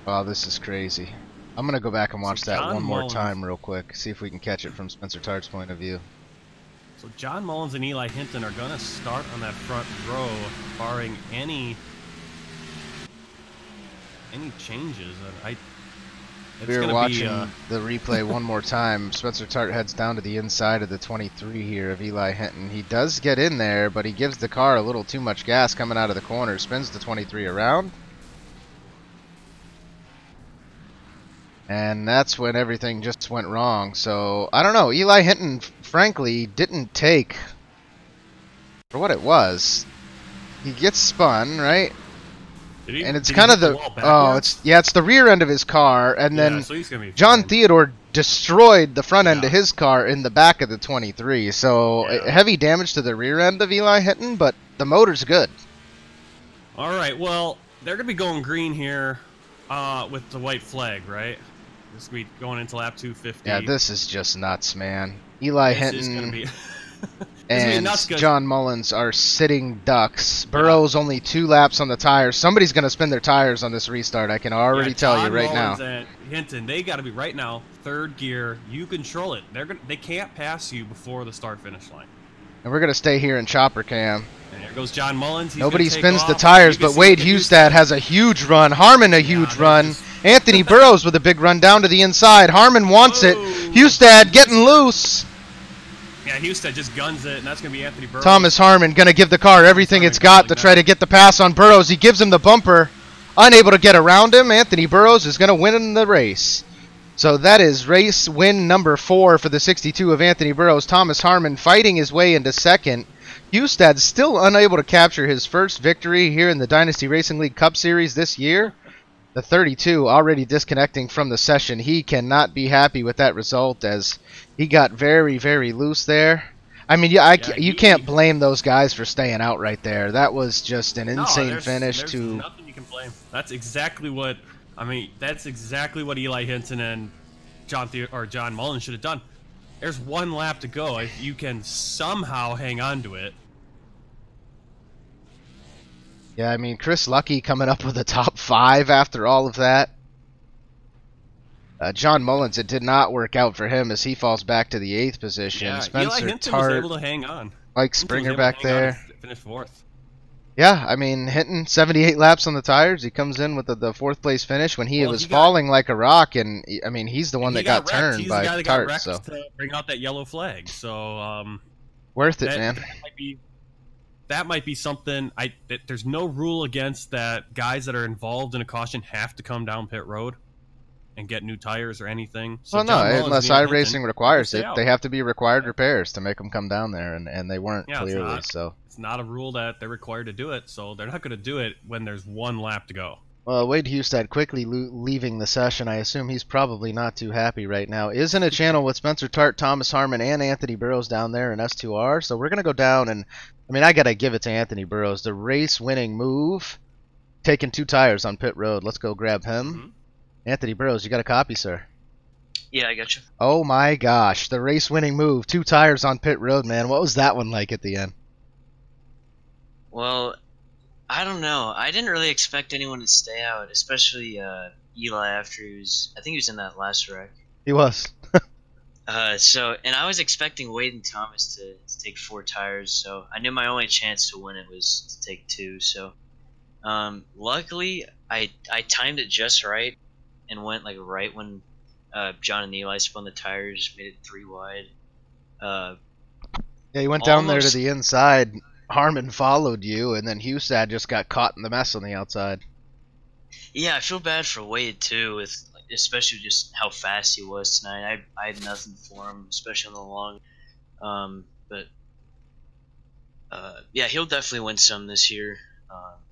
Wow, this is crazy. I'm going to go back and watch that one more time real quick, see if we can catch it from Spencer Tart's point of view. So John Mullins and Eli Hinton are going to start on that front row, barring any changes. We were watching the replay one more time. Spencer Tart heads down to the inside of the 23 here of Eli Hinton. He does get in there, but he gives the car a little too much gas coming out of the corner. Spins the 23 around. And that's when everything just went wrong. So, I don't know. Eli Hinton, frankly, didn't take for what it was. He gets spun, right? And it's kind of the... it's the rear end of his car. And then John Theodore destroyed the front end of his car in the back of the 23. So, heavy damage to the rear end of Eli Hinton, but the motor's good. All right, well, they're going to be going green here with the white flag, right? This is going to be going into lap 250. Yeah, this is just nuts, man. Eli Hinton and John Mullins are sitting ducks. Burrows only 2 laps on the tires. Somebody's going to spin their tires on this restart. I can already tell you right now. And Hinton, they got to be right now 3rd gear. You control it. They can't pass you before the start-finish line. And we're going to stay here in chopper cam. And there goes John Mullins. Nobody spins the tires, but Wade Hustad has a huge run. Harmon a huge run. Anthony Burrows with a big run down to the inside. Harmon wants it. Hustad getting loose. Yeah, Hustad just guns it, and that's going to be Anthony Burrows. Thomas Harmon going to give the car everything it's got to try to get the pass on Burrows. He gives him the bumper. Unable to get around him. Anthony Burrows is going to win the race. So that is race win number 4 for the 62 of Anthony Burrows. Thomas Harmon fighting his way into second. Hustad still unable to capture his first victory here in the Dynasty Racing League Cup Series this year. The 32 already disconnecting from the session. He cannot be happy with that result as he got very, very loose there. I mean, you can't blame those guys for staying out right there. That was just an insane finish. There's nothing you can blame. That's exactly what that's exactly what Eli Hinton and John Mullen should have done. There's 1 lap to go. If you can somehow hang on to it. Yeah, I mean, Chris Lucky coming up with a top 5 after all of that. John Mullins, it did not work out for him as he falls back to the 8th position. Yeah, Spencer Eli Hinton Tart, was able to hang on. Mike Springer back there. Finished 4th. Yeah, I mean, Hinton, 78 laps on the tires. He comes in with the 4th place finish when he was falling like a rock, and I mean, he's the one that got turned by Tart. He's the guy that got wrecked to bring out that yellow flag. So worth it, man. That might be something. There's no rule against that. Guys that are involved in a caution have to come down pit road and get new tires or anything. So well, no, unless iRacing requires it, they have to be required repairs to make them come down there, and they weren't clearly. It's not a rule that they're required to do it, so they're not going to do it when there's 1 lap to go. Well, Wade Hustad quickly leaving the session. I assume he's probably not too happy right now. Is in a channel with Spencer Tart, Thomas Harmon, and Anthony Burrows down there in S2R. So we're going to go down, and I mean, I got to give it to Anthony Burrows. The race-winning move, taking 2 tires on pit road. Let's go grab him. Anthony Burrows, you got a copy, sir? Yeah, I got you. Oh my gosh, the race-winning move, 2 tires on pit road, man. What was that one like at the end? Well, I don't know. I didn't really expect anyone to stay out, especially Eli after I think he was in that last wreck. He was. And I was expecting Wade and Thomas to take 4 tires, so I knew my only chance to win it was to take 2. So, luckily, I timed it just right and went like right when John and Eli spun the tires, made it 3 wide. Yeah, you went down there to the inside. Harmon followed you, and then Hustad just got caught in the mess on the outside. Yeah, I feel bad for Wade too, especially just how fast he was tonight. I had nothing for him, especially on the long. Yeah, he'll definitely win some this year.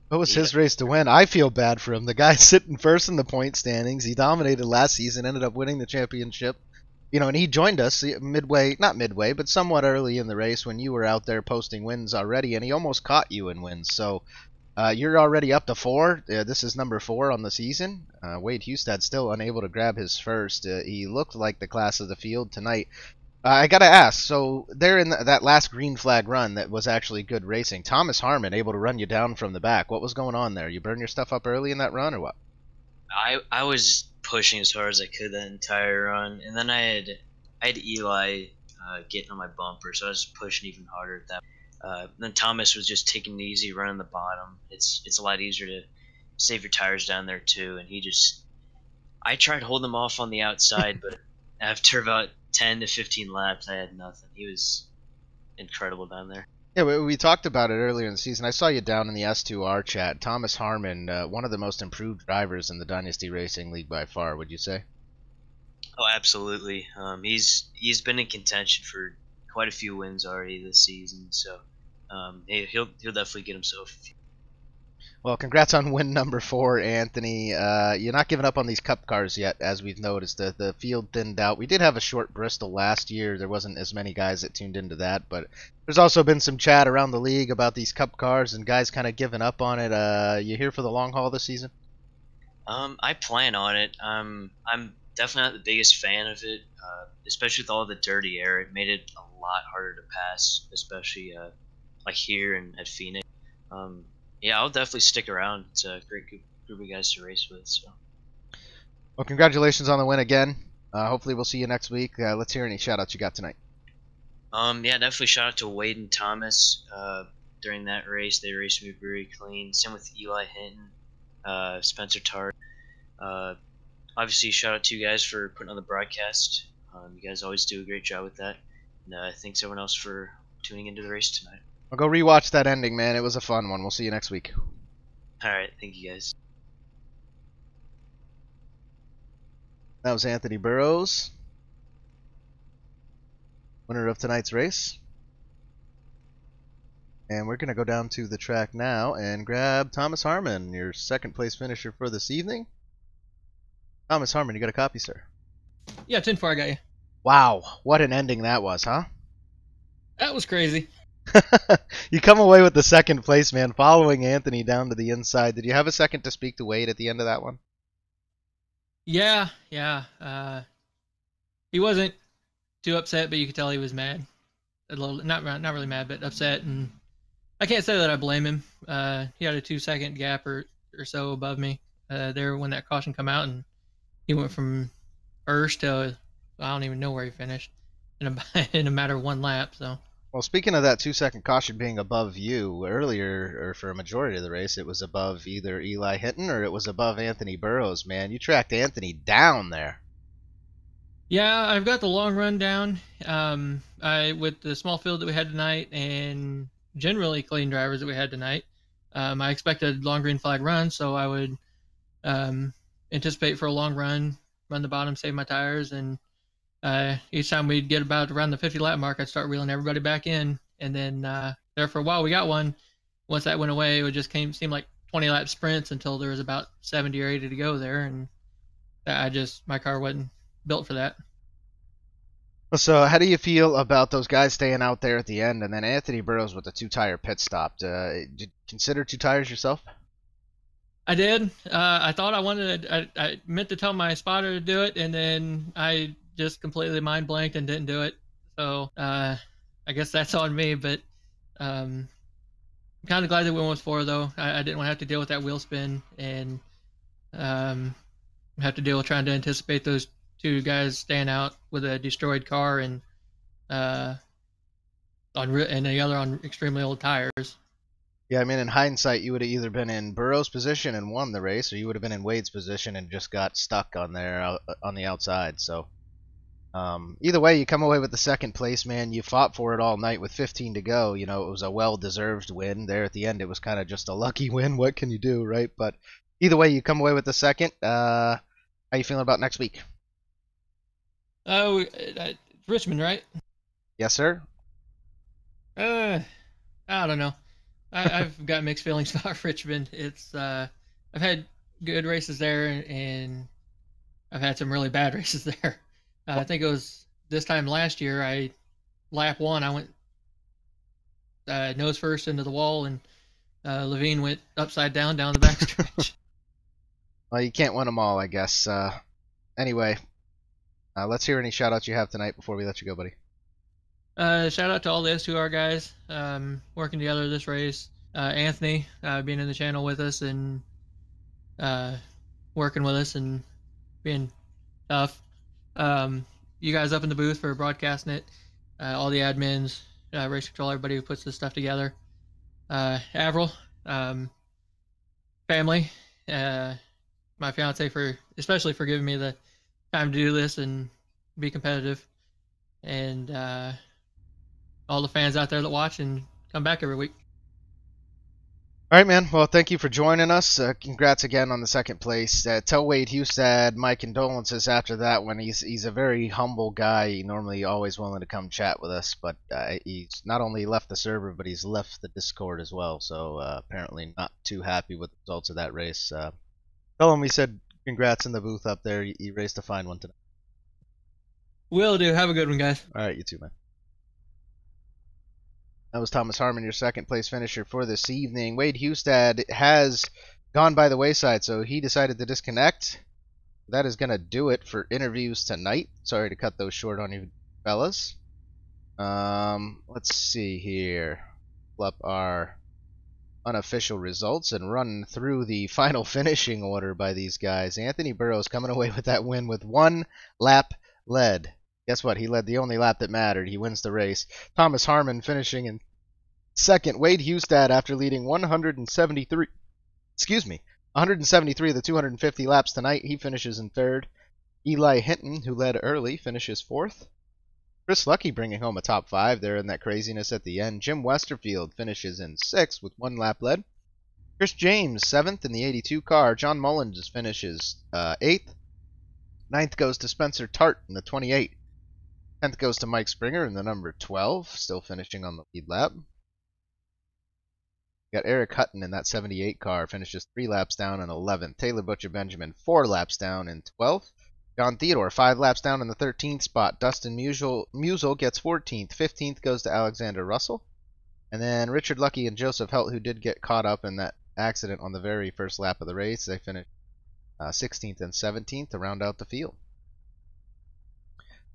What was his race to win? I feel bad for him. The guy's sitting first in the point standings. He dominated last season, ended up winning the championship. You know, and he joined us not midway, but somewhat early in the race when you were out there posting wins already, and he almost caught you in wins. So you're already up to 4. This is number 4 on the season. Wade Hustad still unable to grab his first. He looked like the class of the field tonight. I got to ask, so there in that last green flag run that was actually good racing, Thomas Harmon able to run you down from the back. What was going on there? You burn your stuff up early in that run or what? I was pushing as hard as I could that entire run, and then I had Eli getting on my bumper, so I was pushing even harder at that. Then Thomas was just taking it easy, running the bottom. It's a lot easier to save your tires down there too, and I tried holding him off on the outside, but after about 10 to 15 laps, I had nothing. He was incredible down there. Yeah, we talked about it earlier in the season. I saw you down in the S2R chat. Thomas Harmon, one of the most improved drivers in the Dynasty Racing League by far, would you say? Oh, absolutely. He's been in contention for quite a few wins already this season, so he'll definitely get himself a few. Well, congrats on win number 4, Anthony. You're not giving up on these Cup cars yet, as we've noticed. The field thinned out. We did have a short Bristol last year. There wasn't as many guys that tuned into that, but there's also been some chat around the league about these Cup cars and guys kind of giving up on it. You here for the long haul this season? I plan on it. I'm definitely not the biggest fan of it, especially with all the dirty air. It made it a lot harder to pass, especially like here and at Phoenix. Yeah, I'll definitely stick around. It's a great group of guys to race with. So. Well, congratulations on the win again. Hopefully we'll see you next week. Let's hear any shout-outs you got tonight. Yeah, definitely shout out to Wade and Thomas during that race. They raced me very clean. Same with Eli Hinton, Spencer Tart. obviously, shout out to you guys for putting on the broadcast. You guys always do a great job with that. And thanks everyone else for tuning into the race tonight. I'll go rewatch that ending, man. It was a fun one. We'll see you next week. All right, thank you guys. That was Anthony Burrows, winner of tonight's race. And we're going to go down to the track now and grab Thomas Harmon, your second place finisher for this evening. Thomas Harmon, you got a copy, sir? Yeah, 10-4, I got you. Wow, what an ending that was, huh? That was crazy. You come away with the second place, man, following Anthony down to the inside. Did you have a second to speak to Wade at the end of that one? Yeah. He wasn't too upset, but you could tell he was mad. A little, not really mad, but upset. And I can't say that I blame him. He had a 2-second gap or so above me there when that caution come out, and he went from first to I don't even know where he finished in a matter of one lap. So. Well, speaking of that 2-second caution being above you, earlier, or for a majority of the race, it was above either Eli Hinton or it was above Anthony Burrows, man. You tracked Anthony down there. Yeah, I've got the long run down. With the small field that we had tonight and generally clean drivers that we had tonight, I expected long green flag run, so I would anticipate for a long run the bottom, save my tires, and each time we'd get about around the 50 lap mark, I'd start reeling everybody back in, and then there for a while we got one. Once that went away, it just seemed like 20 lap sprints until there was about 70 or 80 to go there, and my car wasn't built for that. So how do you feel about those guys staying out there at the end, and then Anthony Burrows with the 2-tire pit stop? Did you consider 2 tires yourself? I did. I thought I meant to tell my spotter to do it, and then I just completely mind blanked and didn't do it. So I guess that's on me, but I'm kind of glad that we went with 4, though. I didn't want to have to deal with that wheel spin and have to deal with trying to anticipate those 2 guys staying out with a destroyed car and the other on extremely old tires. Yeah, I mean, in hindsight, you would have either been in Burrows' position and won the race, or you would have been in Wade's position and just got stuck on there on the outside. So either way, you come away with the second place, man. You fought for it all night with 15 to go. You know, it was a well-deserved win. There at the end, it was kind of just a lucky win. What can you do, right? But either way, you come away with the second. How you feeling about next week? Richmond, right? Yes, sir. I don't know. I've got mixed feelings about Richmond. It's I've had good races there, and I've had some really bad races there. I think it was this time last year. Lap 1, I went nose first into the wall, and Levine went upside down the backstretch. Well, you can't win them all, I guess. Anyway, let's hear any shout-outs you have tonight before we let you go, buddy. Shout out to all the S2R guys working together this race. Anthony being in the channel with us and working with us and being tough. You guys up in the booth for broadcasting it. All the admins, race control, everybody who puts this stuff together. Avril, family, my fiance especially for giving me the time to do this and be competitive. And all the fans out there that watch and come back every week. All right, man. Well, thank you for joining us. Congrats again on the second place. Tell Wade Hustad my condolences after that one. He's a very humble guy. He normally always willing to come chat with us, but he's not only left the server, but he's left the Discord as well. So apparently not too happy with the results of that race. Tell him we said congrats in the booth up there. You raced a fine one tonight. Will do. Have a good one, guys. All right, you too, man. That was Thomas Harmon, your second place finisher for this evening. Wade Hustad has gone by the wayside, so he decided to disconnect. That is going to do it for interviews tonight. Sorry to cut those short on you fellas. Let's see here. Pull up our unofficial results and run through the final finishing order by these guys. Anthony Burrows coming away with that win with 1 lap led. Guess what? He led the only lap that mattered. He wins the race. Thomas Harmon finishing in second. Wade Hustad after leading 173 173 of the 250 laps tonight. He finishes in third. Eli Hinton, who led early, finishes fourth. Chris Lucky bringing home a top 5 there in that craziness at the end. Jim Westerfield finishes in 6th with 1 lap led. Chris James, 7th in the 82 car. John Mullins finishes 8th. 9th goes to Spencer Tart in the 28. 10th goes to Mike Springer in the number 12, still finishing on the lead lap. Got Eric Hutton in that 78 car, finishes 3 laps down in 11th. Taylor Butcher Benjamin, 4 laps down in 12th. John Theodore, 5 laps down in the 13th spot. Dustin Musial gets 14th. 15th goes to Alexander Russell. And then Richard Lucky and Joseph Helt, who did get caught up in that accident on the very first lap of the race, they finished 16th and 17th to round out the field.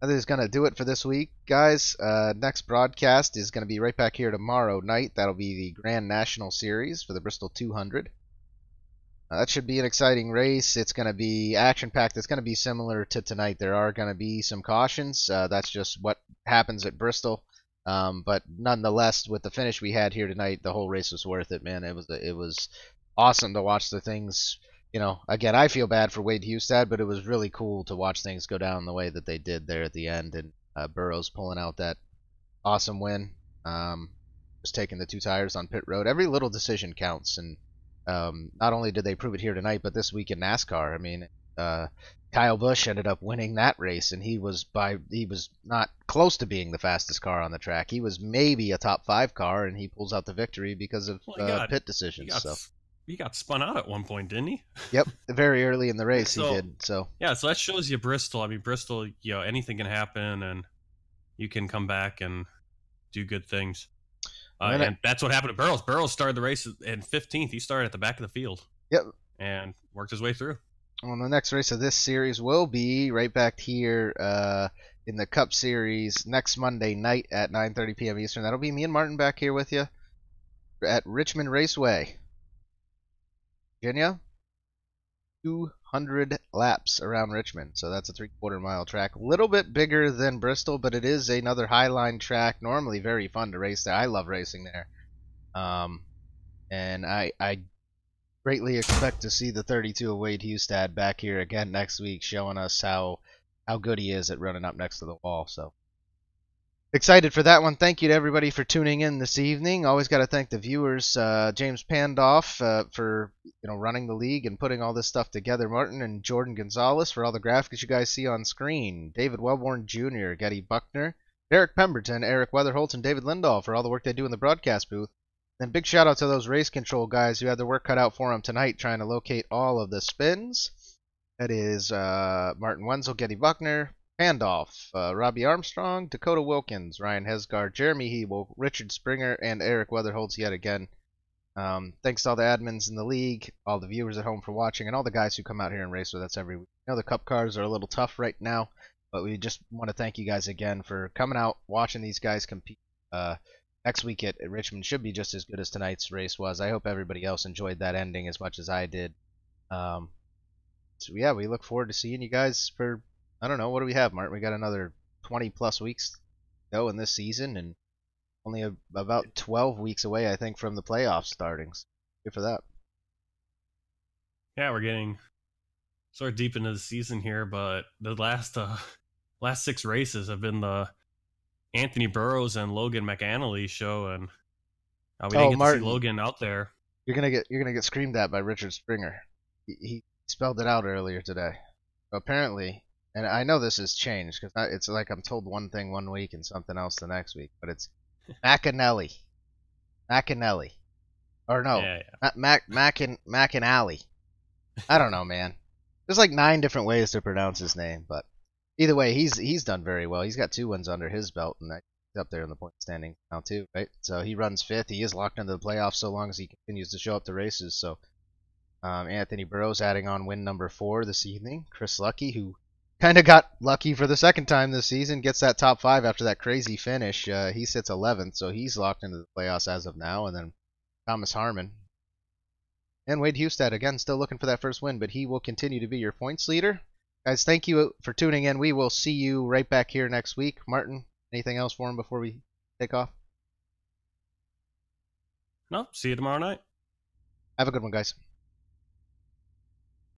That is going to do it for this week, guys. Next broadcast is going to be right back here tomorrow night. That'll be the Grand National Series for the Bristol 200. That should be an exciting race. It's going to be action-packed. It's going to be similar to tonight. There are going to be some cautions. That's just what happens at Bristol. But nonetheless, with the finish we had here tonight, the whole race was worth it, man. It was awesome to watch the things. You know, again, I feel bad for Wade Hustad, but it was really cool to watch things go down the way that they did there at the end, and Burrows pulling out that awesome win. Just taking the 2 tires on pit road. Every little decision counts, and not only did they prove it here tonight, but this week in NASCAR. I mean, Kyle Busch ended up winning that race, and he was not close to being the fastest car on the track. He was maybe a top 5 car, and he pulls out the victory because of pit decisions. He got spun out at one point, didn't he? Yep, very early in the race he did. So yeah, so that shows you Bristol. I mean, Bristol, you know, anything can happen, and you can come back and do good things. And that's what happened to Burrows. Burrows started the race in 15th. He started at the back of the field. Yep. And worked his way through. Well, the next race of this series will be right back here in the Cup Series next Monday night at 9:30 p.m. Eastern. That'll be me and Martin back here with you at Richmond Raceway, Virginia. 200 laps around Richmond, so that's a 3/4 mile track. A little bit bigger than Bristol, but it is another highline track. Normally very fun to race there. I love racing there, and I greatly expect to see the 32 of Wade Hustad back here again next week, showing us how good he is at running up next to the wall. So excited for that one. Thank you to everybody for tuning in this evening. Always got to thank the viewers, James Pandoff for running the league and putting all this stuff together, Martin and Jordan Gonzalez for all the graphics you guys see on screen, David Wellborn Jr., Getty Buckner, Derek Pemberton, Eric Weatherholt, and David Lindahl for all the work they do in the broadcast booth. Then big shout out to those race control guys who had their work cut out for them tonight trying to locate all of the spins. That is Martin Wenzel, Getty Buckner, Pandolf, Robbie Armstrong, Dakota Wilkins, Ryan Hesgard, Jeremy Hebel, Richard Springer, and Eric Weatherholtz yet again. Thanks to all the admins in the league, all the viewers at home for watching, and all the guys who come out here and race with us every week. I know the Cup cars are a little tough right now, but we just want to thank you guys again for coming out, watching these guys compete. Next week at Richmond should be just as good as tonight's race was. I hope everybody else enjoyed that ending as much as I did. So yeah, we look forward to seeing you guys for, I don't know, what do we have, Martin? We got another 20 plus weeks to go in this season, and only about 12 weeks away, I think, from the playoffs starting. So good for that. Yeah, we're getting sort of deep into the season here, but the last 6 races have been the Anthony Burrows and Logan McAnally show, and we didn't get Martin, to see Logan out there. You're gonna get screamed at by Richard Springer. He spelled it out earlier today. Apparently, and I know this has changed because it's like I'm told one thing one week and something else the next week, but it's McAnally, or no, yeah. McAnally. I don't know, man. There's like 9 different ways to pronounce his name, but either way, he's done very well. He's got 2 wins under his belt, and he's up there in the point standing now too, right? So he runs 5th. He is locked into the playoffs so long as he continues to show up to races. So Anthony Burrows adding on win number 4 this evening. Chris Lucky, who kind of got lucky for the second time this season, gets that top 5 after that crazy finish. He sits 11th, so he's locked into the playoffs as of now. And then Thomas Harmon and Wade Hustad, again, still looking for that first win, but he will continue to be your points leader. Guys, thank you for tuning in. We will see you right back here next week. Martin, anything else for him before we take off? No, see you tomorrow night. Have a good one, guys.